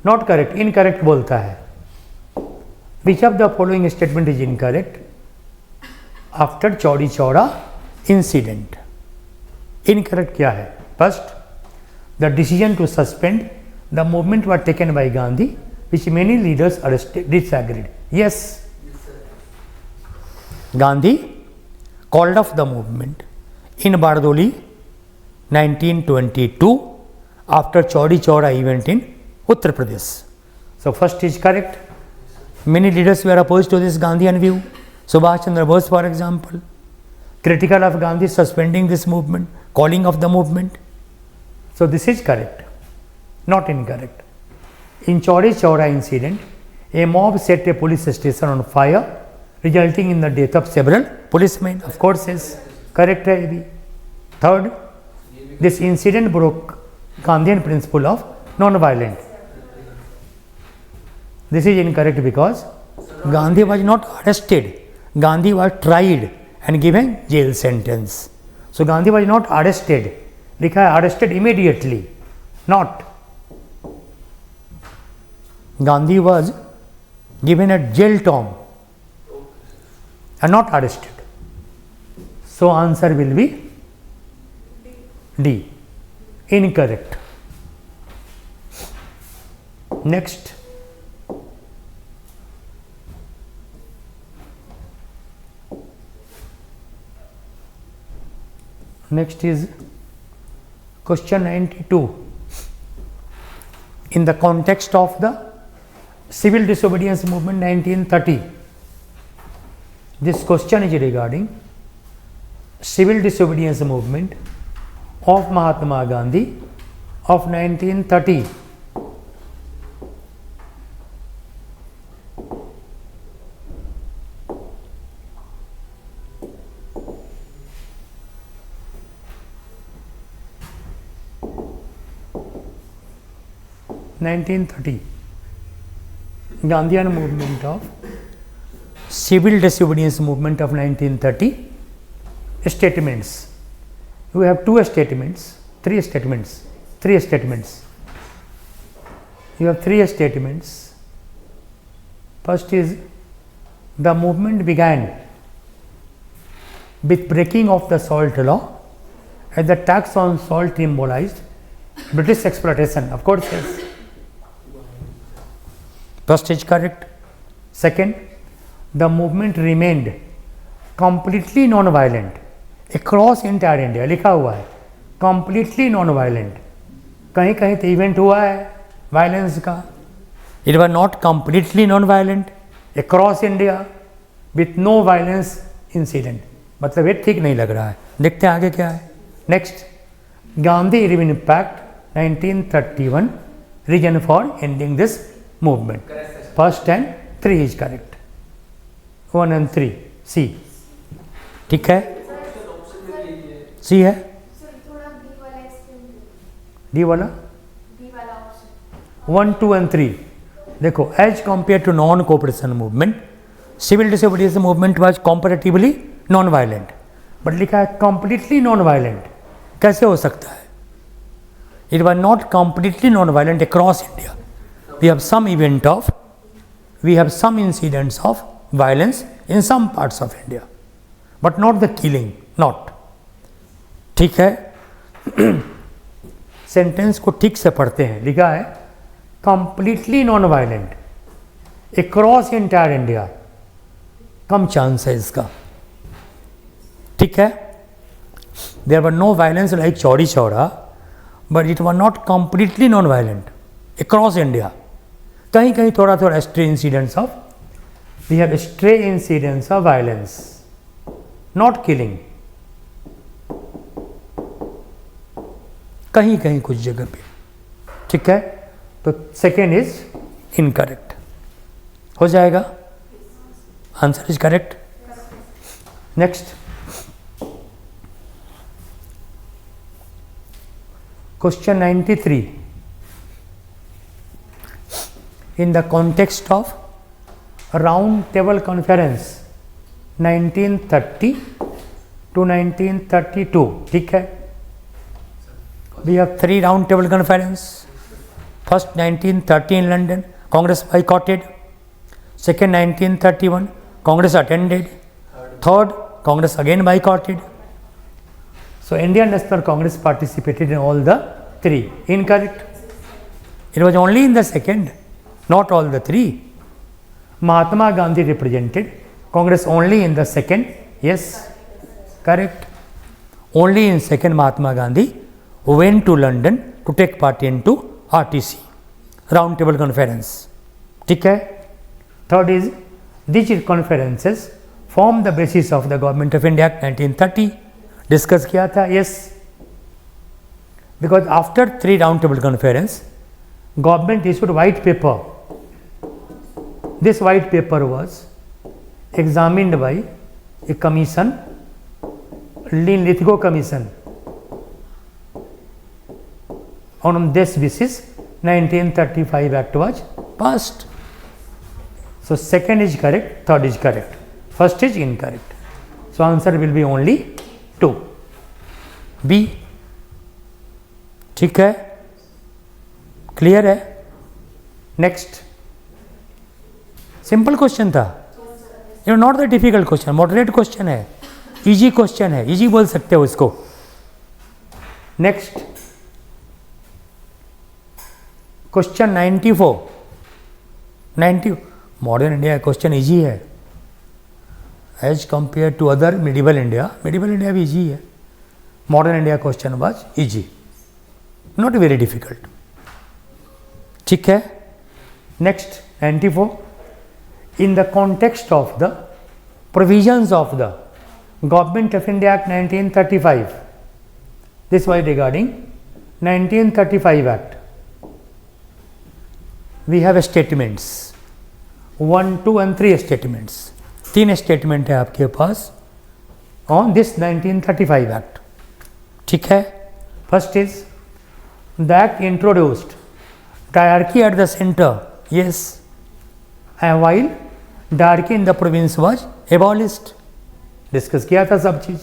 Speaker 1: Not correct, incorrect बोलता है. Which of the following statement is incorrect after Chauri Chaura incident. Incorrect क्या है? First, the decision to suspend the movement were taken by Gandhi which many leaders disagreed. Yes, Gandhi called off the movement in Bardoli 1922 after Chaudi Chaura event in Uttar Pradesh. So first is correct. Many leaders were opposed to this Gandhian view. Subhash Chandra Bose, for example, critical of Gandhi suspending this movement, calling off the movement. So this is correct, not incorrect. In Chaudi Chaura incident, a mob set a police station on fire, resulting in the death of several policemen. Of course, is correct है ये भी. Third, this incident broke Gandhian principle of non-violent. This is incorrect because Gandhi was not arrested. Gandhi was tried and given jail sentence. So Gandhi was not arrested. लिखा है arrested immediately. Not. Gandhi was given a jail term and not arrested. So answer will be D. Incorrect. Next. Next is question 92. In the context of the civil disobedience movement 1930. This question is regarding civil disobedience movement of Mahatma Gandhi of 1930. Gandhian movement of civil disobedience movement of 1930. Statements. You have three statements. You have three statements. First is the movement began with breaking of the salt law, as the tax on salt symbolized British exploitation. Of course, yes. First is correct. Second, the movement remained completely non-violent across entire India. लिखा हुआ है completely non-violent. कहीं कहीं तो event हुआ है violence का. It was not completely non-violent across India with no violence incident. मतलब ये ठीक नहीं लग रहा है. देखते हैं आगे क्या है. Next, Gandhi Irwin Pact 1931 reason for ending this movement. First and 3 is correct. 1 and 3 C. ठीक है. सी है. डी वाला 1, 2 and 3. देखो, as compare to non cooperation movement, civil disobedience movement was comparatively non violent, but लिखा है completely non violent. कैसे हो सकता है? It was not completely non violent across India. We have some incidents of violence in some parts of India, but not the killing. Not. ठीक है. Sentence को ठीक से पढ़ते हैं. लिखा है completely non violent across entire India. कम चांस है इसका. ठीक है. There were no violence like Chauri Chaura, but it were not completely non violent across India. कहीं कहीं थोड़ा थोड़ा stray incidents of, we have stray incidents of violence, not killing. कहीं कहीं कुछ जगह पे. ठीक है. तो सेकेंड इज इनकरेक्ट. हो जाएगा. Answer is correct. Next, question 93. In the context of round table conference 1930 to 1932. ठीक है. We have 3 round table conference. First 1930 in London, Congress boycotted. Second 1931, Congress attended. Third, Congress again boycotted. So Indian National Congress participated in all the three. Incorrect. It was only in the second, not all the three. Mahatma Gandhi represented Congress only in the second. Yes, correct. Only in second Mahatma Gandhi went to London to take part into RTC, Round Table Conference. ठीक है. Third is, these conferences form the basis of the Government of India Act 1930. Discuss किया था. Yes, because after 3 round table conference, government issued white paper. This white paper was examined by a commission, Lithgow Commission. On this basis, 1935 Act was passed. So second is correct, third is correct, first is incorrect. So answer will be only 2. B. ठीक है, clear है. Next, simple question था, you not the difficult question, moderate question है, easy question है, easy बोल सकते हो इसको. Next question 94. 90 modern India question easy है as compare to other medieval India. Medieval India भी इजी है, modern India question was easy, not very difficult. ठीक है. Next 94. In the context of the provisions of the Government of India Act 1935, this was regarding 1935 Act. We have statements 1, 2 and 3 statements. 3 statement है आपके पास on this 1935 Act. ठीक है. First is, the Act introduced diarchy at the center. Yes, and while diarchy in the province was abolished. Discuss किया था सब चीज.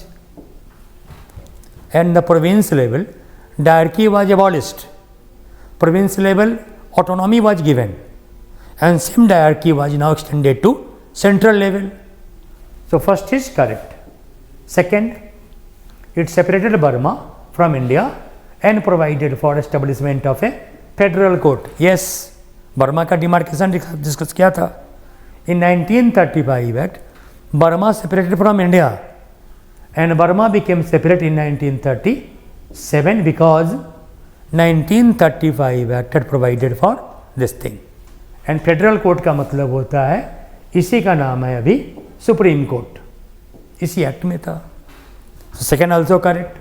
Speaker 1: And the province level diarchy was abolished. Province level autonomy was given, and same diarchy was now extended to central level. So first is correct. Second, it separated Burma from India and provided for establishment of a federal court. Yes, Burma का demarcation discuss किया था. In 1935 Act, Burma separated from India, and Burma became separate in 1937 because 1935 Act had provided for this thing. And federal court का मतलब होता है, इसी का नाम है अभी सुप्रीम कोर्ट, इसी एक्ट में था. Second also correct.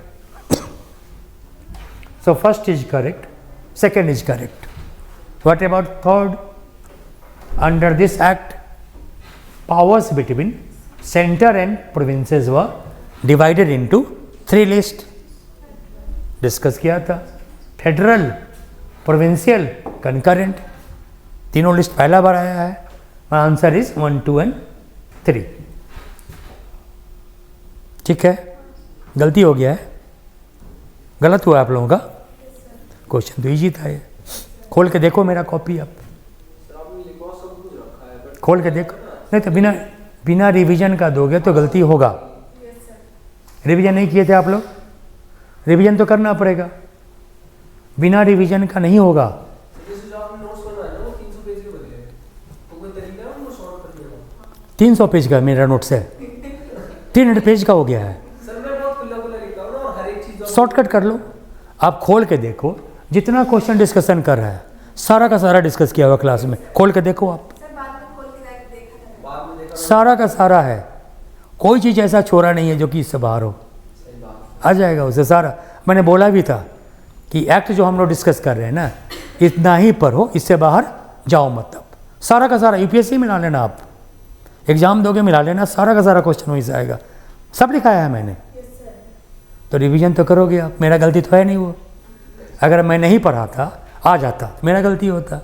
Speaker 1: So first is correct, second is correct. What about third? Under this act, powers between center and provinces were divided into 3 lists. Discuss किया था. फेडरल, प्रोविंशियल, कंकरेंट, तीनों list पहला बार आया है. Answer is 1, 2 and 3. ठीक है. गलती हो गया है, गलत हुआ आप लोगों का. क्वेश्चन तो इजी था ये. खोल के देखो मेरा कॉपी, आप खोल के देखो. नहीं तो बिना रिवीजन का दोगे तो गलती होगा. रिवीजन नहीं किए थे आप लोग, रिवीजन तो करना पड़ेगा, बिना रिवीजन का नहीं होगा. 300 पेज का मेरा नोट्स है, 300 पेज का हो गया है. शॉर्टकट कर लो. आप खोल के देखो, जितना क्वेश्चन डिस्कशन कर रहा है सारा का सारा डिस्कस किया हुआ क्लास में. खोल के देखो आप, सारा का सारा है. कोई चीज़ ऐसा छोड़ा नहीं है जो कि इससे बाहर हो. आ जाएगा उसे सारा. मैंने बोला भी था कि एक्ट जो हम लोग डिस्कस कर रहे हैं ना, इतना ही पर हो, इससे बाहर जाओ मत. अब सारा का सारा यूपीएससी मिला लेना, आप एग्जाम दोगे मिला लेना, सारा का सारा क्वेश्चन वहीं से आएगा. सब लिखाया है मैंने. तो रिवीजन तो करोगे आप. मेरा गलती तो है नहीं वो. अगर मैं नहीं पढ़ाता आ जाता मेरा गलती होता.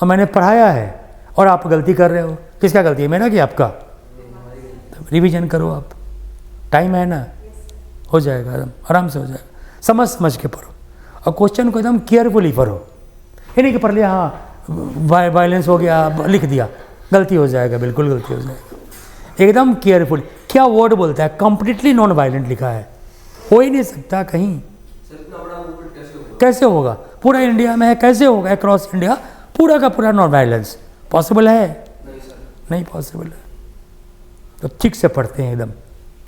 Speaker 1: और मैंने पढ़ाया है और आप गलती कर रहे हो. किसका गलती है, मेरा कि आपका? तो रिवीजन करो आप, टाइम है ना, हो जाएगा, एकदम आराम से हो जाएगा. समझ समझ के पढ़ो और क्वेश्चन को एकदम केयरफुली पढ़ो. ये नहीं कि पढ़ लिया हाँ वायलेंस हो गया लिख दिया, गलती हो जाएगा, बिल्कुल गलती हो जाएगा। एकदम केयरफुल। क्या वर्ड बोलता है? कंप्लीटली नॉन वायलेंट लिखा है, हो ही नहीं सकता कहीं।
Speaker 2: सर इतना बड़ा मूवमेंट कैसे होगा?
Speaker 1: कैसे होगा? पूरा इंडिया में है, कैसे होगा अक्रॉस इंडिया पूरा का पूरा नॉन वायलेंस? पॉसिबल है?
Speaker 2: नहीं सर,
Speaker 1: नहीं पॉसिबल है। तो ठीक से पढ़ते हैं एकदम,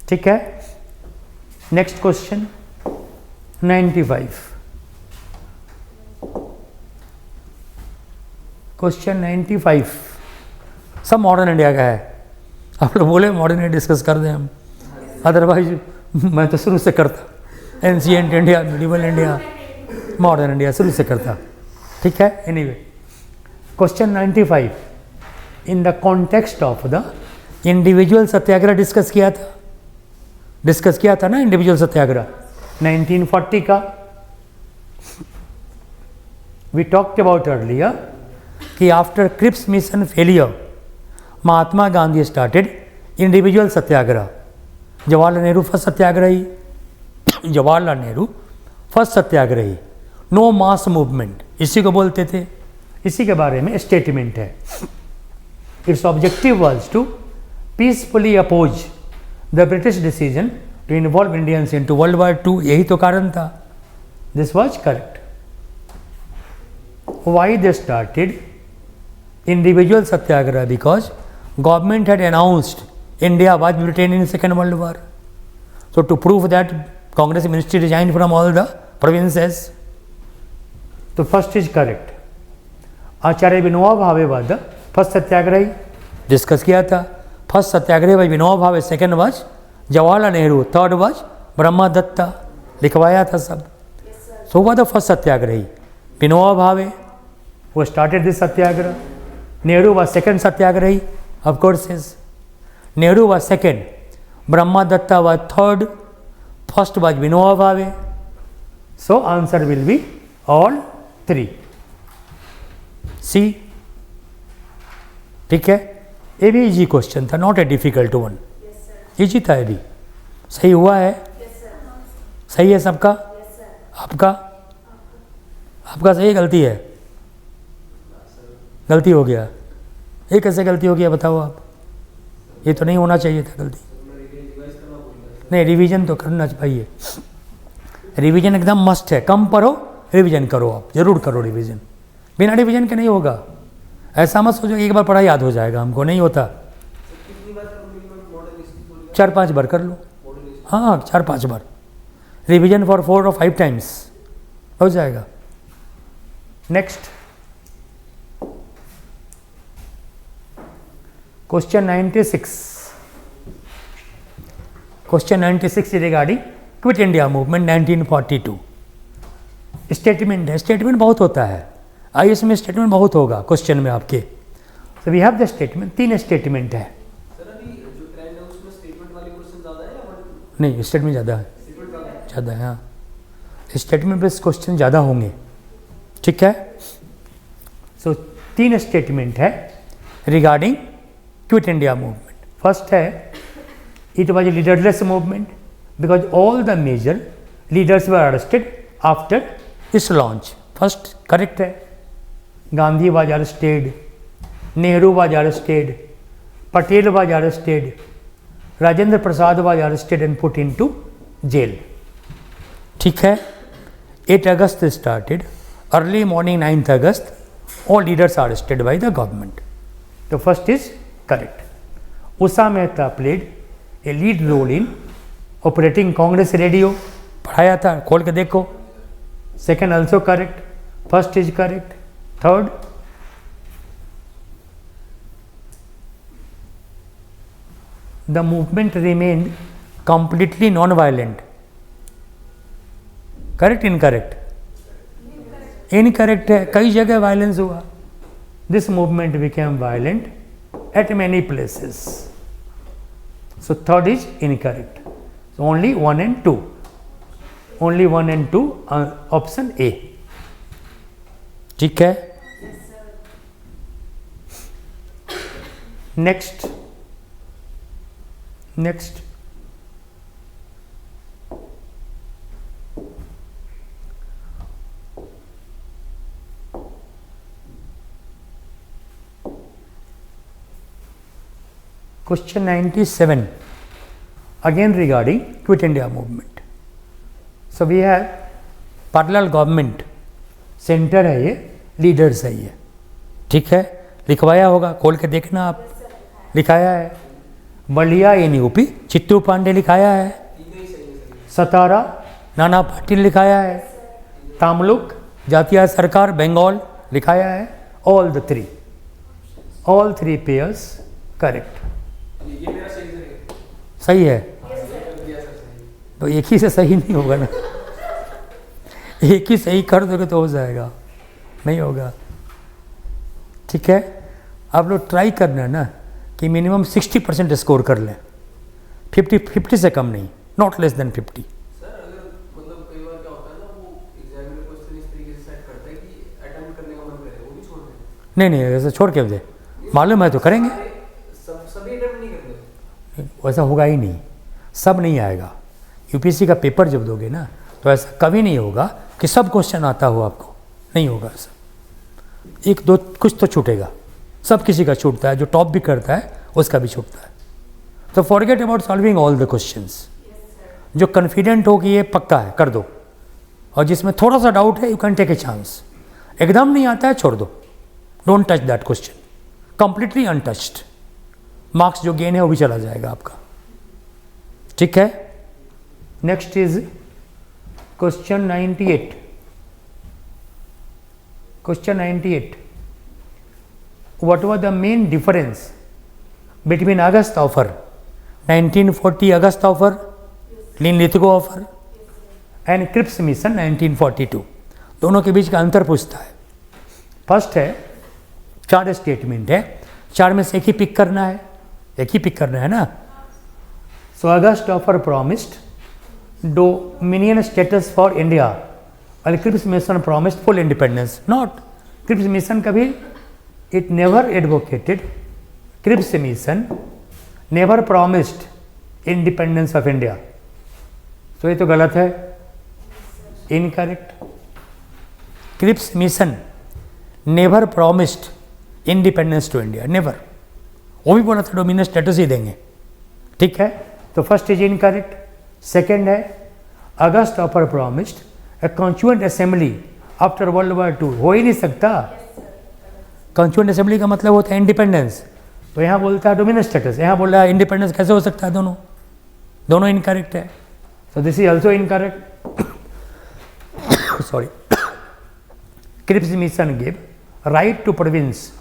Speaker 1: ठीक है। Next question 95। क्वेश्चन 95 सब मॉडर्न इंडिया का है। आप लोग बोले मॉडर्न इंडिया डिस्कस कर दें हम, अदरवाइज मैं तो शुरू से करता ancient India, medieval India, modern India शुरू से करता, ठीक है। Anyway question 95 in the context of the individual satyagraha discuss किया था ना, इंडिविजुअल सत्याग्रह 1940 का। वी टॉक्ड अबाउट अर्लियर कि after Cripps mission failure Mahatma Gandhi started individual satyagraha. Jawaharlal Nehru first satyagrahi, Jawaharlal Nehru first satyagrahi. No mass movement इसी को बोलते थे, इसी के बारे में स्टेटमेंट है। Its objective was to peacefully oppose the British decision to involve Indians into world war II। यही तो कारण था। This was correct. Why they started individual satyagraha? Because government had announced India was Britain in Second World War. So to prove that, Congress ministry resigned from all the provinces. तो first is correct. Acharya Vinoba Bhave was the first satyagrahi, discuss किया था। First satyagrahi was Vinoba Bhave, second was Jawaharlal Nehru, third was Brahma Datta, लिखवाया था सब। So was the first सत्याग्रही विनोबा भावे, वो started this Satyagraha. Nehru was second satyagrahi, of course is. Nehru was second, Brahma Datta was third, first was Vinoba Bhave. So answer will be all three. See, ठीक है। ये भी easy question था, not a difficult one. Easy था ये भी। सही हुआ है? सही है सबका? आपका? आपका सही, गलती है? गलती हो गया। ये कैसे गलती हो गया बताओ आप? ये तो नहीं होना चाहिए था गलती। नहीं, रिवीजन तो करना चाहिए। रिवीजन एकदम मस्ट है। कम पढ़ो, रिवीजन करो, आप जरूर करो रिवीजन। बिना रिवीजन के नहीं होगा। ऐसा मत सोचो एक बार पढ़ा याद हो जाएगा, हमको नहीं होता। 4-5 बार कर लो। हाँ 4-5 बार रिवीजन फॉर 4 और 5 टाइम्स हो जाएगा। Next question 96। Question 96 regarding quit India movement 1942। Statement है, स्टेटमेंट बहुत होता है। आईएएस में स्टेटमेंट बहुत होगा क्वेश्चन में आपके। So we have the statement, 3 statement है।
Speaker 2: सर अभी जो ट्रेंड है उसमें स्टेटमेंट वाले क्वेश्चन ज़्यादा है या
Speaker 1: नहीं, स्टेटमेंट ज़्यादा है, ज़्यादा है। हाँ, स्टेटमेंट बेस्ड क्वेश्चन ज़्यादा होंगे, ठीक है। सो 3 स्टेटमेंट है regarding quit India movement. First है, it was a leaderless movement because all the major leaders were arrested after its launch. First correct है। Gandhi was arrested, Nehru was arrested, Patel was arrested, Rajendra Prasad was arrested and put into jail, ठीक है। 8 August started, early morning 9th August all leaders are arrested by the government. The first is correct. Usha Mehta played a lead role in operating Congress radio. पढ़ाया था, खोल के देखो। Second also correct. First is correct. Third, the movement remained completely non-violent. Correct, incorrect? Incorrect है, कई जगह violence हुआ। This movement became violent eight many places. So third is incorrect. So only 1 and 2, only 1 and 2 option A, ठीक है। Next Question 97, again regarding Quit India movement. So we have parallel government, centre है ये, leaders है ये, ठीक है, लिखवाया होगा, खोल के देखना आप, लिखाया है। बलिया इन यूपी, चित्तू पांडे लिखाया है। सतारा नाना पाटिल लिखाया है। तामलुक जातीय सरकार बंगाल लिखाया है। All three pairs correct. सही है, तो एक ही से सही नहीं होगा ना, एक ही सही कर दोगे तो हो जाएगा, नहीं होगा, ठीक है। आप लोग ट्राई करना ना कि मिनिमम 60% स्कोर कर लें, 50 से कम नहीं, नॉट लेस देन 50।
Speaker 2: सर अगर मतलब कई बार क्या होता है ना, वो एग्जाम में क्वेश्चन इस तरीके से सेट करता है कि अटेम्प्ट करने का मन करे, वो भी छोड़ दें।
Speaker 1: नहीं नहीं, ऐसा छोड़ के दे, मालूम है तो करेंगे,
Speaker 2: सभी अटेम्प्ट नहीं करते,
Speaker 1: वैसा होगा ही नहीं, सब नहीं आएगा। यूपीएससी का पेपर जब दोगे ना तो ऐसा कभी नहीं होगा कि सब क्वेश्चन आता हो आपको, नहीं होगा ऐसा, एक दो कुछ तो छूटेगा, सब किसी का छूटता है, जो टॉप भी करता है उसका भी छूटता है। तो forget about solving all the questions, जो कॉन्फिडेंट हो कि ये पक्का है कर दो, और जिसमें थोड़ा सा डाउट है you can take a chance, एकदम नहीं आता है छोड़ दो, don't touch that question, completely untouched, marks जो गेन है वो भी चला जाएगा आपका, ठीक है। Next is question 98। Question 98, what was the main difference between August offer 1940 August offer, Lithgow offer and Cripps mission 1942? दोनों के बीच का अंतर पूछता है। फर्स्ट है, 4 स्टेटमेंट है, 4 में से एक ही पिक करना है, एक ही पिक करना है ना। So August offer promised dominion status for India और Cripps mission promised full independence. Not, Cripps mission कभी it never advocated, Cripps mission never promised independence of India, तो ये तो गलत है, incorrect. Cripps mission never promised independence to India, never, वो भी बोला था डोमिनियन स्टेटस ही देंगे, ठीक है, तो फर्स्ट इज इनकरेक्ट। सेकेंड है, August offer promised a constituent assembly after world war 2, हो ही नहीं सकता, कॉन्स्टिट्यूएंट असेंबली का मतलब होता है इंडिपेंडेंस, तो यहाँ बोलता है डोमिनियन स्टेटस, यहाँ बोल रहा है इंडिपेंडेंस, कैसे हो सकता है, दोनों इनकरेक्ट है, so this is also incorrect. Sorry, Cripps mission give right to province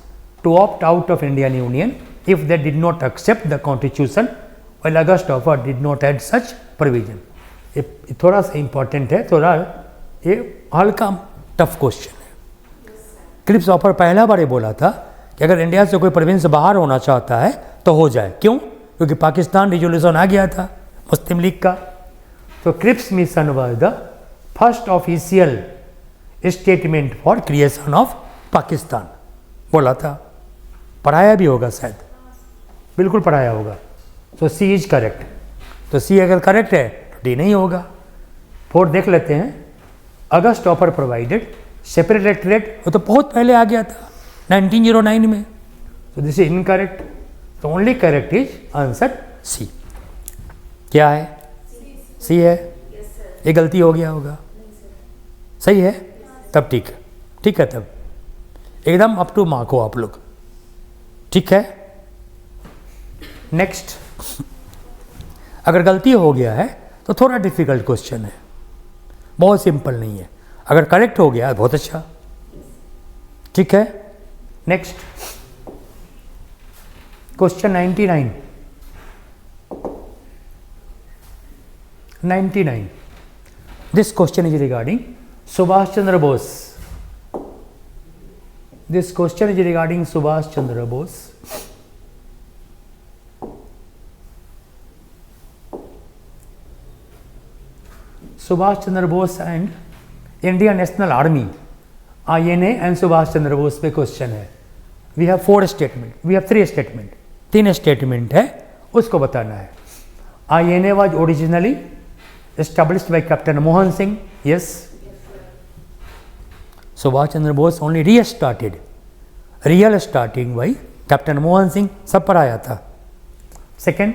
Speaker 1: to opt out of Indian union if they did not accept the constitution, while August offer did not had such provision. ये थोड़ा सा important है, थोड़ा ये हल्का tough question है। Cripps offer पहला बार ये बोला था कि अगर इंडिया से कोई प्रोविंस बाहर होना चाहता है तो हो जाए, क्यों? क्योंकि पाकिस्तान रिजोल्यूशन आ गया था मुस्लिम लीग का। तो Cripps mission was the first official statement for creation of Pakistan, बोला था, पढ़ाया भी होगा शायद, बिल्कुल पढ़ाया होगा। तो सी इज करेक्ट, तो सी अगर करेक्ट है तो डी नहीं होगा। 4 देख लेते हैं, अगस्त ऑफर प्रोवाइडेड सेपरेट इलेक्टोरेट, वो तो बहुत पहले आ गया था 1909 में, तो दिस इज इनकरेक्ट, तो only correct is answer C. क्या है? सी है, ये गलती हो गया होगा, सही है, तब ठीक है, ठीक है, तब एकदम अप टू मार्क हो आप लोग, ठीक है। नेक्स्ट, अगर गलती हो गया है तो थोड़ा डिफिकल्ट क्वेश्चन है, बहुत सिंपल नहीं है, अगर करेक्ट हो गया बहुत अच्छा, ठीक है। Next, question 99। This question is regarding Subhas Chandra Bose. This question is regarding Subhas Chandra Bose. Subhas Chandra Bose and Indian national army, INA and Subhas Chandra Bose पे क्वेश्चन है। We have 4 statement, we have 3 statement, 3 statement है, उसको बताना है। INA was originally established by captain Mohan Singh, yes. Subhas Chandra Bose only real starting by captain Mohan Singh, सब पर आया था। Second,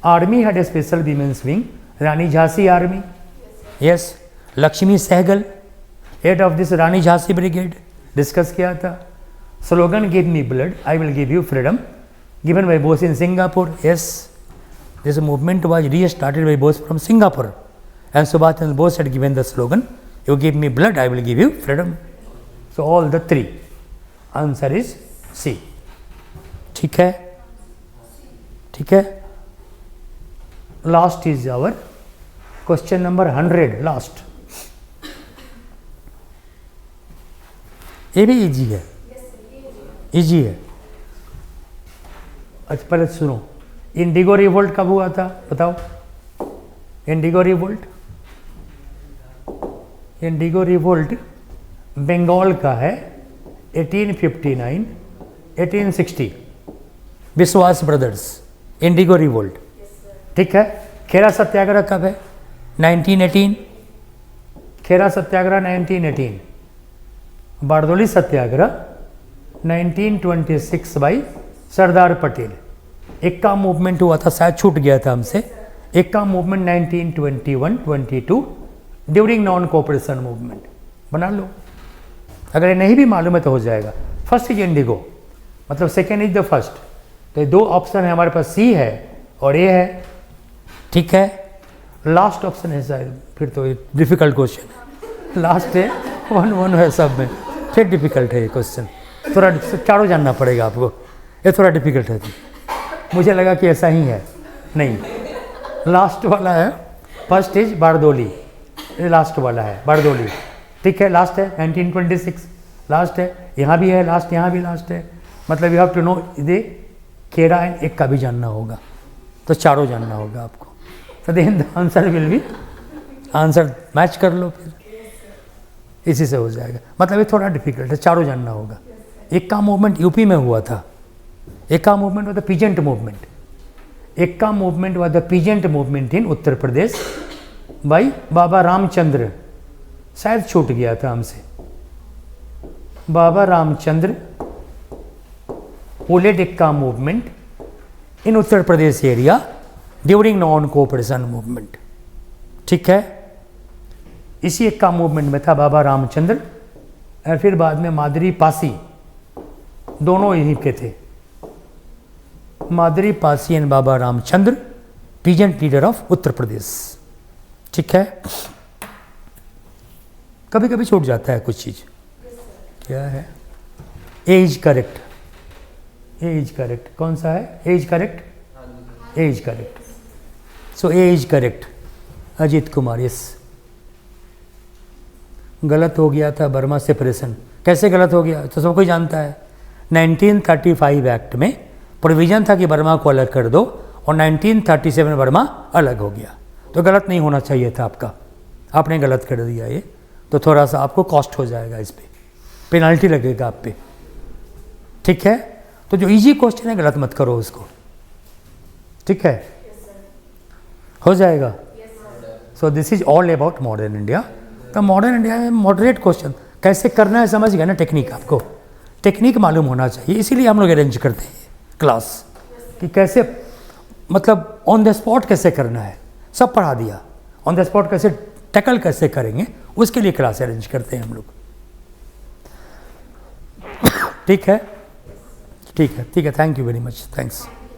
Speaker 1: army had a special women's wing, Rani Jhansi Army. Yes. Lakshmi Sehgal, head of this Rani Jhansi Brigade, discuss किया था. Slogan, give me blood, I will give you freedom, given by Bose in Singapore. Yes. This movement was restarted by Bose from Singapore, and Subhash Chandra Bose had given the slogan, you give me blood, I will give you freedom. So all the three. Answer is C. ठीक है, ठीक है. Last is our question number 100. Last. ये भी easy है, easy है. अच्छा पहले सुनो, इंडिगो रिवोल्ट कब हुआ था बताओ. Indigo revolt, indigo revolt Bengal का है. 1859 1860. विश्वास ब्रदर्स, इंडिगो रिवोल्ट. ठीक है. खेरा सत्याग्रह कब है? 1918. खेरा सत्याग्रह 1918. बारदोली सत्याग्रह 1926 बाई सरदार पटेल. इक्का मूवमेंट हुआ था, शायद छूट गया था हमसे. इक्का movement 1921-22 during non cooperation movement. बना लो, अगर ये नहीं भी मालूम है तो हो जाएगा. फर्स्ट इज इंडिगो, मतलब सेकेंड इज द फर्स्ट. तो ये दो ऑप्शन है हमारे पास, सी है और ए है. ठीक है. लास्ट ऑप्शन है शायद, फिर तो डिफिकल्ट क्वेश्चन है. लास्ट है 1-1 है सब में, फिर डिफिकल्ट है ये क्वेश्चन. थोड़ा चारों जानना पड़ेगा आपको, ये थोड़ा डिफिकल्ट है. मुझे लगा कि ऐसा ही है, नहीं. लास्ट वाला है, फर्स्ट इज बारदोली, ये लास्ट वाला है बारदोली. ठीक है. लास्ट है 1926, लास्ट है. यहाँ भी है लास्ट, यहाँ भी लास्ट है. मतलब you have to know the Kheda and एक का भी जानना होगा, तो चारों जानना होगा आपको. तो then the answer will be, answer match कर लो फिर, इसी से हो जाएगा. मतलब ये थोड़ा डिफिकल्ट है, चारों जानना होगा. एक का मूवमेंट यूपी में हुआ था. एक का movement was the peasant movement. एक का movement was the peasant movement in Uttar Pradesh by Baba Ramchandra. शायद छूट गया था हमसे. Baba Ramchandra led Ikka movement in Uttar Pradesh area during non cooperation movement. ठीक है. इसी इक्का मूवमेंट में था बाबा रामचंद्र और फिर बाद में मादरी पासी, दोनों यहीं के थे. Madari Pasi and Baba Ramchandra, peasant leader of Uttar Pradesh. ठीक है. कभी कभी छूट जाता है कुछ चीज. क्या है? A is correct. A is correct. कौन सा है? A is correct. A is correct. So A is correct. Ajit Kumar. Yes. गलत हो गया था बर्मा सेपरेशन. कैसे गलत हो गया तो सब कोई जानता है. 1935 एक्ट में प्रोविजन था कि बर्मा को अलग कर दो, और 1937 बर्मा अलग हो गया. तो गलत नहीं होना चाहिए था आपका, आपने गलत कर दिया ये. तो थोड़ा सा आपको कॉस्ट हो जाएगा, इस पर पेनल्टी लगेगा आप पे. ठीक है. तो जो इजी क्वेश्चन है गलत मत करो उसको. ठीक है. हो जाएगा. सो this is all about modern India. तो मॉडर्न इंडिया में मॉडरेट क्वेश्चन कैसे करना है समझ गया ना. टेक्निक, आपको टेक्निक मालूम होना चाहिए, इसीलिए हम लोग अरेंज करते हैं क्लास कि कैसे, मतलब ऑन द स्पॉट कैसे करना है. सब पढ़ा दिया. ऑन द स्पॉट कैसे टैकल कैसे करेंगे, उसके लिए क्लास अरेंज करते हैं हम लोग. ठीक है. ठीक है. ठीक है. Thank you very much. Thanks.